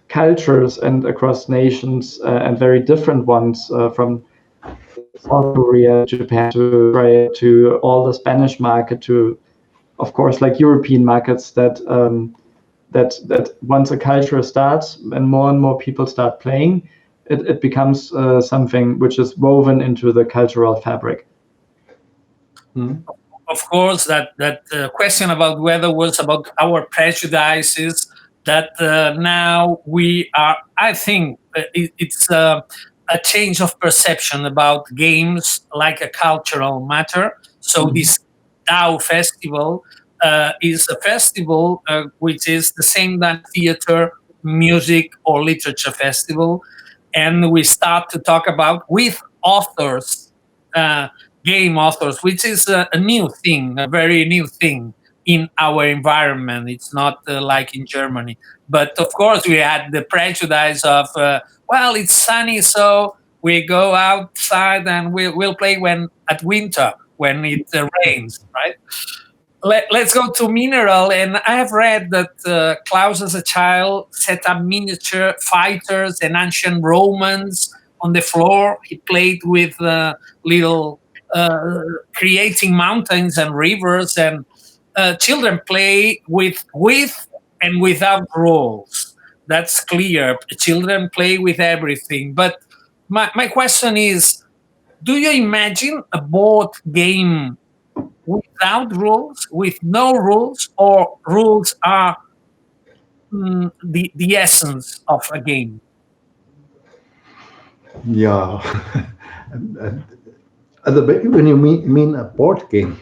cultures and across nations, and very different ones, from South Korea, Japan, to Australia, to all the Spanish market, to, of course, like European markets, that once a culture starts and more people start playing, it becomes something which is woven into the cultural fabric. Of course, that question about weather was about our prejudices. That now we are. I think it's a change of perception about games like a cultural matter. So this DAU festival is a festival which is the same than theater, music, or literature festival, and we start to talk about with authors. Game authors, which is a new thing, a very new thing in our environment. It's not like in Germany. But of course, we had the prejudice of, well, it's sunny, so we go outside and we'll play at winter when it rains, right? let's go to mineral. And I have read that Klaus, as a child, set up miniature fighters and ancient Romans on the floor. He played with little creating mountains and rivers, and children play with and without rules. That's clear. Children play with everything. But my question is, do you imagine a board game without rules, with no rules, or rules are the essence of a game? Yeah. When you mean a board game,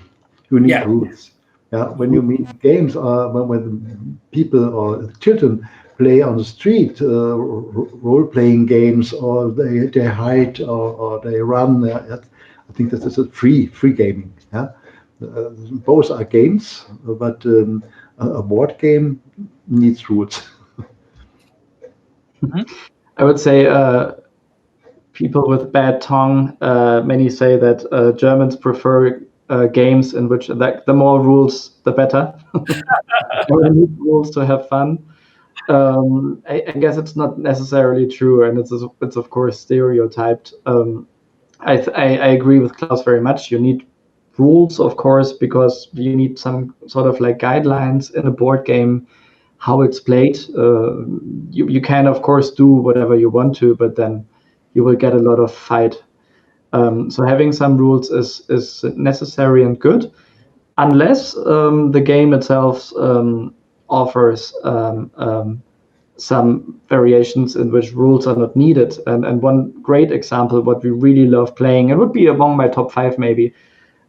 you need rules. Yeah. When you mean games, when people or children play on the street, role-playing games, or they hide or they run, I think this is a free gaming. Yeah. Both are games, but a board game needs rules. I would say people with bad tongue, many say that Germans prefer games in which the more rules, the better. We need rules to have fun. I guess it's not necessarily true, and it's of course stereotyped. I agree with Klaus very much. You need rules, of course, because you need some sort of like guidelines in a board game, how it's played. You can, of course, do whatever you want to, but then you will get a lot of fight. So having some rules is necessary and good, unless the game itself offers some variations in which rules are not needed. And one great example, what we really love playing, it would be among my top 5 maybe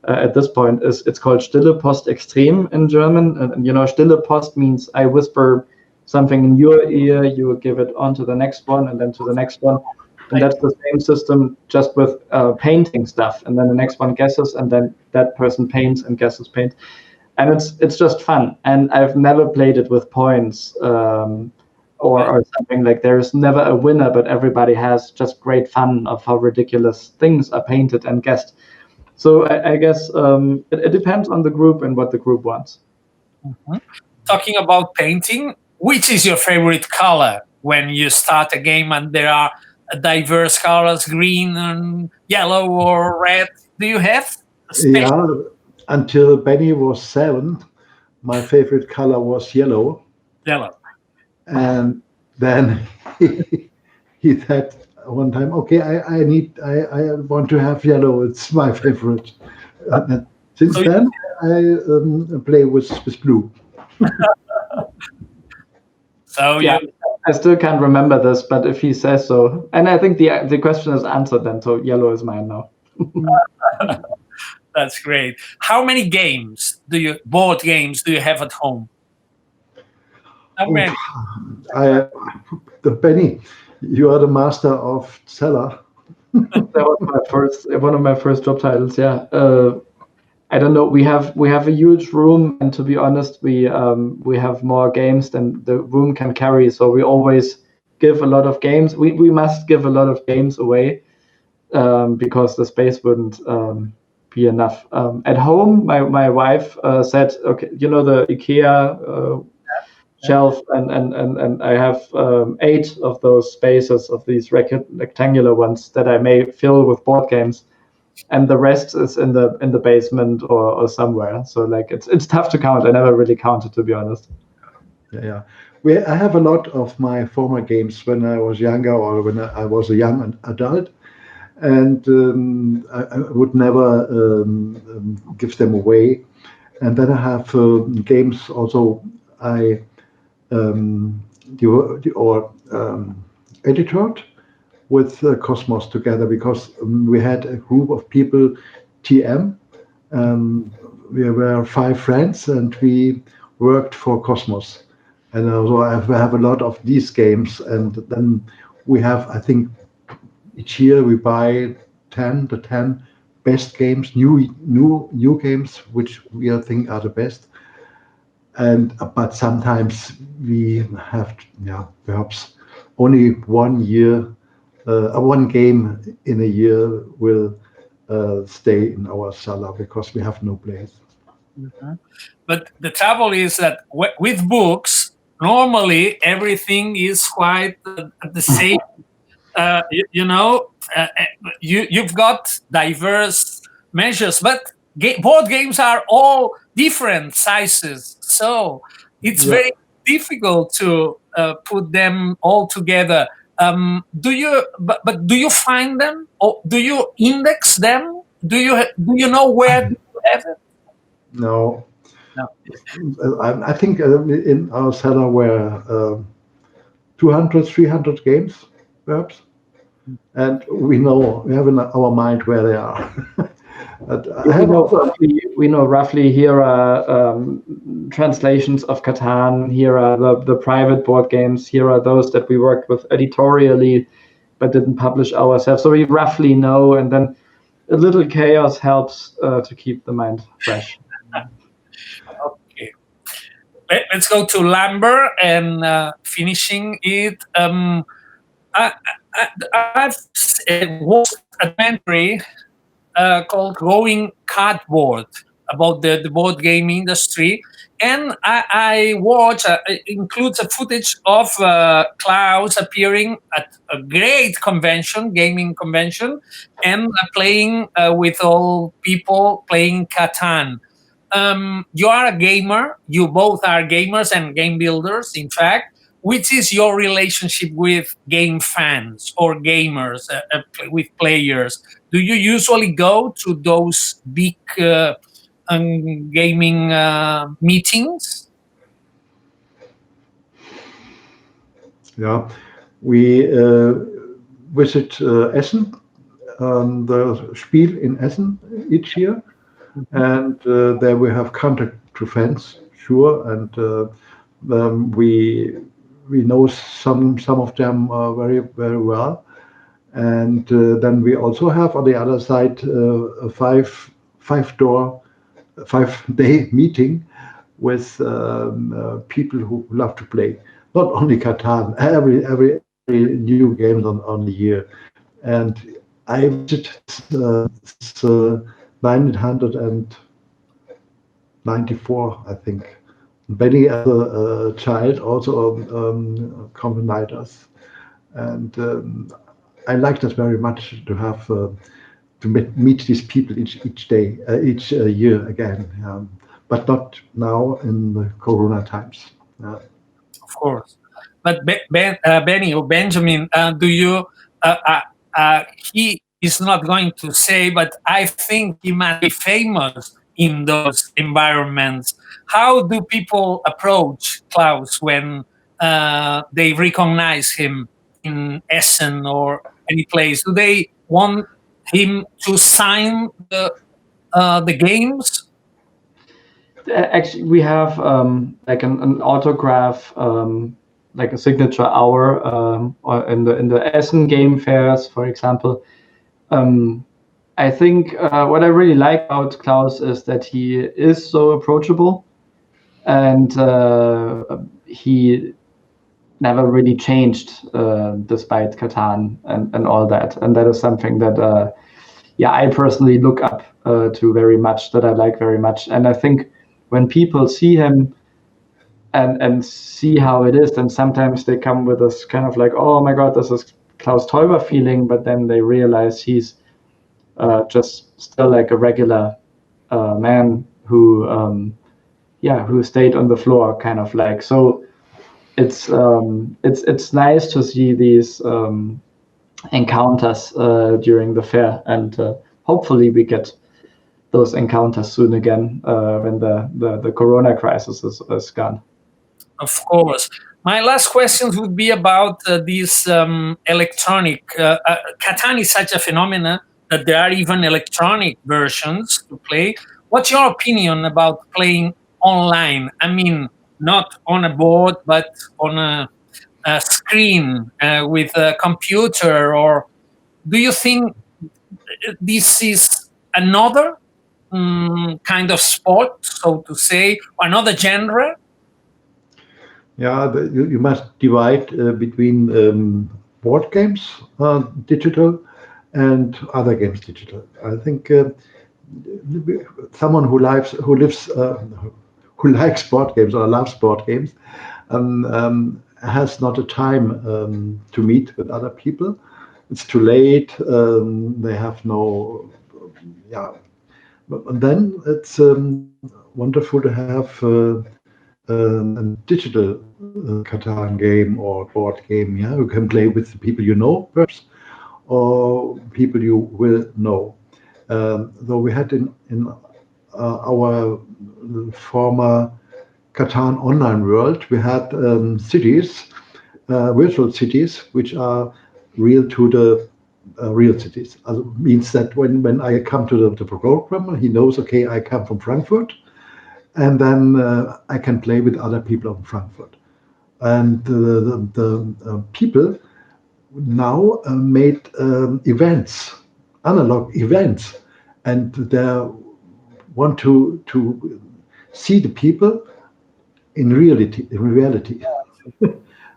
at this point, is it's called Stille Post Extrem in German. And Stille Post means I whisper something in your ear, you give it on to the next one, and then to the next one. And that's the same system, just with painting stuff. And then the next one guesses, and then that person paints and guesses paint. And it's just fun. And I've never played it with points or something. Like, there's never a winner, but everybody has just great fun of how ridiculous things are painted and guessed. So I guess it depends on the group and what the group wants. Mm-hmm. Talking about painting, which is your favorite color when you start a game and there are diverse colors, green and yellow or red? Do you have? Yeah, until Benny was 7, my favorite color was yellow. Yellow. And then he said one time, okay, I want to have yellow. It's my favorite. Since then, I play with blue. So yeah, I still can't remember this, but if he says so, and I think the question is answered then, so yellow is mine now. That's great. How many board games do you have at home? How many? Benny, you are the master of cellar. That was one of my first job titles. Yeah. I don't know. We have a huge room, and to be honest, we have more games than the room can carry. So we always give a lot of games. We must give a lot of games away because the space wouldn't be enough. At home, my wife said, okay, the IKEA shelf, and I have 8 of those spaces, of these rectangular ones, that I may fill with board games. And the rest is in the basement or somewhere. So like it's tough to count. I never really counted, to be honest. Yeah. I have a lot of my former games when I was younger or when I was a young adult, and I would never give them away. And then I have games also I edited with Cosmos together, because we had a group of people, TM. We were 5 friends and we worked for Cosmos. And also I have a lot of these games. And then we have, I think, each year we buy the 10 best games, new games, which we think are the best. But sometimes we have, perhaps only one game in a year will stay in our cellar because we have no place. Mhm. But the trouble is that with books, normally everything is quite the same. You've got diverse measures, but board games are all different sizes, so it's Yeah. very difficult to put them all together. But do you find them, or do you index them? Do you know where to have it? No, No. I think in our cellar were 200, 300 games, perhaps. And we have in our mind where they are. But I have also, We know roughly here are translations of Catan, here are the private board games, here are those that we worked with editorially but didn't publish ourselves. So we roughly know, and then a little chaos helps to keep the mind fresh. Okay. Let's go to Lambert and finishing it. I've watched a documentary called Growing Cardboard about the board game industry. And I watch, it includes a footage of Klaus appearing at a great convention, gaming convention, and playing with all people playing Catan. You are a gamer, you both are gamers and game builders, in fact. Which is your relationship with game fans or gamers, with players? Do you usually go to those big gaming meetings? yeah, we visit Essen, the Spiel in Essen each year. And there we have contact to fans, sure, and we know some of them very, very well. And then we also have on the other side a 5-day meeting with people who love to play, not only Catan, every new game on the year. And I visited 1994, I think. Benny, as a child, also accompanied us, and I like that very much to have to meet these people each day, each year again, but not now in the Corona times. Of course. But Benny or Benjamin, do you? He is not going to say, but I think he must be famous in those environments. How do people approach Klaus when they recognize him in Essen or any place? Do they want him to sign the games? Actually, we have like an autograph, like a signature hour, or in the Essen game fairs, for example. I think what I really like about Klaus is that he is so approachable, and he never really changed despite Catan and all that. And that is something that I personally look up to very much, that I like very much. And I think when people see him and see how it is, then sometimes they come with this kind of like, oh my God, this is Klaus Teuber feeling, but then they realize he's just still like a regular man who stayed on the floor, kind of like. So it's nice to see these encounters during the fair, and hopefully we get those encounters soon again when the Corona crisis is gone. Of course. My last questions would be about these electronic. Catan is such a phenomenon that there are even electronic versions to play. What's your opinion about playing online? I mean, not on a board, but on a screen with a computer? Or do you think this is another kind of sport, so to say, or another genre? Yeah, you must divide between board games digital and other games digital. I think someone who likes board games or loves board games has not a time to meet with other people. It's too late. They have no, But then it's wonderful to have a digital Catan game or board game. Yeah, you can play with the people you know, perhaps, or people you will know. Though we had in our former Catan online world, we had cities, virtual cities, which are real to the real cities. Means that when I come to the programmer, he knows, okay, I come from Frankfurt, and then I can play with other people from Frankfurt. And the people now made events, analog events, and they want to see the people in reality.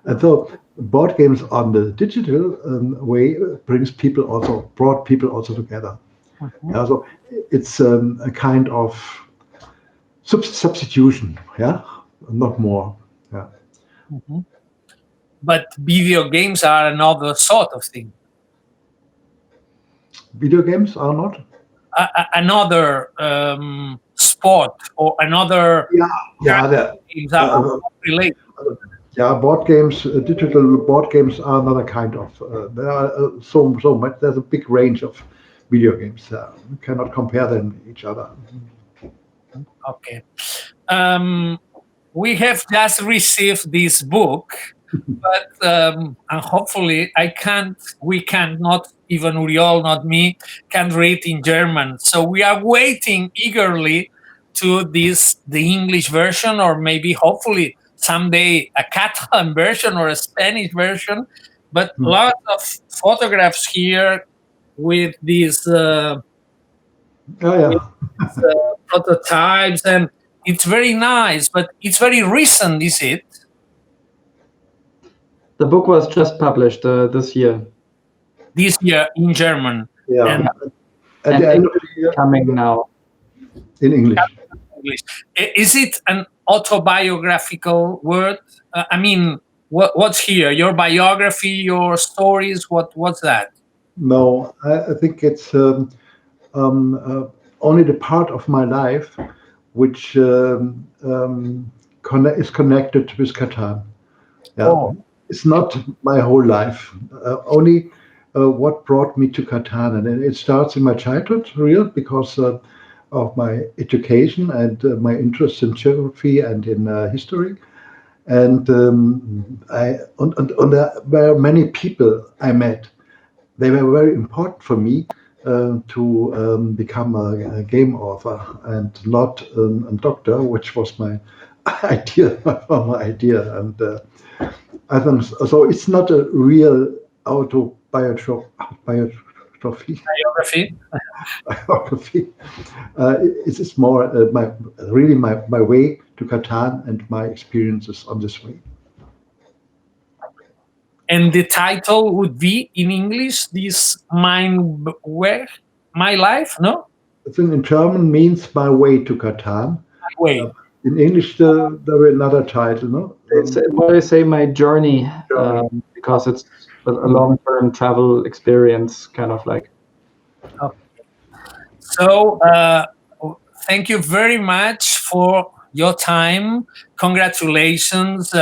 And so board games on the digital way brought people also together. Yeah, so it's a kind of substitution, not more. Yeah. But video games are another sort of thing. Video games are not? Another sport or another games are related. Yeah, board games, digital board games are another kind of. There are so much. There's a big range of video games. You cannot compare them with each other. Okay. We have just received this book, but hopefully we can't, not even Uriol, not me, can read in German. So we are waiting eagerly to the English version, or maybe hopefully someday a Catalan version or a Spanish version. But lots of photographs here with these prototypes, and it's very nice, but it's very recent, is it? The book was just published this year. This year in German. Yeah. And at the end of the year, coming now in English. Is it an autobiographical word? I mean, what's here? Your biography, your stories? What's that? No, I think it's only the part of my life which is connected with Catan. Yeah. Oh. It's not my whole life. Only what brought me to Catan, and it starts in my childhood, because of my education and my interest in geography and in history. And there were many people I met. They were very important for me to become a game author and not a doctor, which was my idea. And I think so. It's not a real autobiography. Biography. It's more my way to Catan and my experiences on this way. And the title would be in English, My Life, no? I think in German means My Way to Catan. My Way. In English, there were another title, no? I say My Journey, because it's a long-term travel experience, kind of like. Okay. So, thank you very much for your time. Congratulations.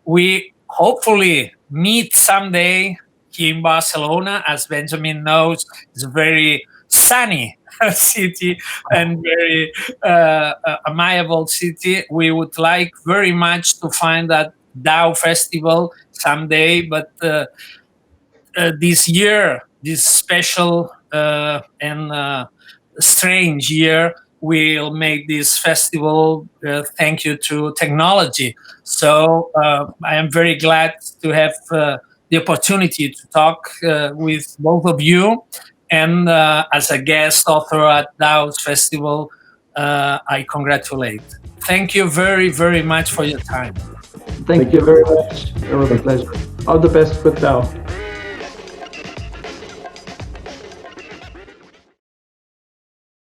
We hopefully meet someday here in Barcelona. As Benjamin knows, it's a very sunny city and very amiable city. We would like very much to find that DAU festival someday, but this year, this special and strange year, we'll make this festival thank you to technology. So I am very glad to have the opportunity to talk with both of you, and as a guest author at DAU's festival, I congratulate. Thank you very, very much for your time. Thank you very much. It was a pleasure. All the best with DAU.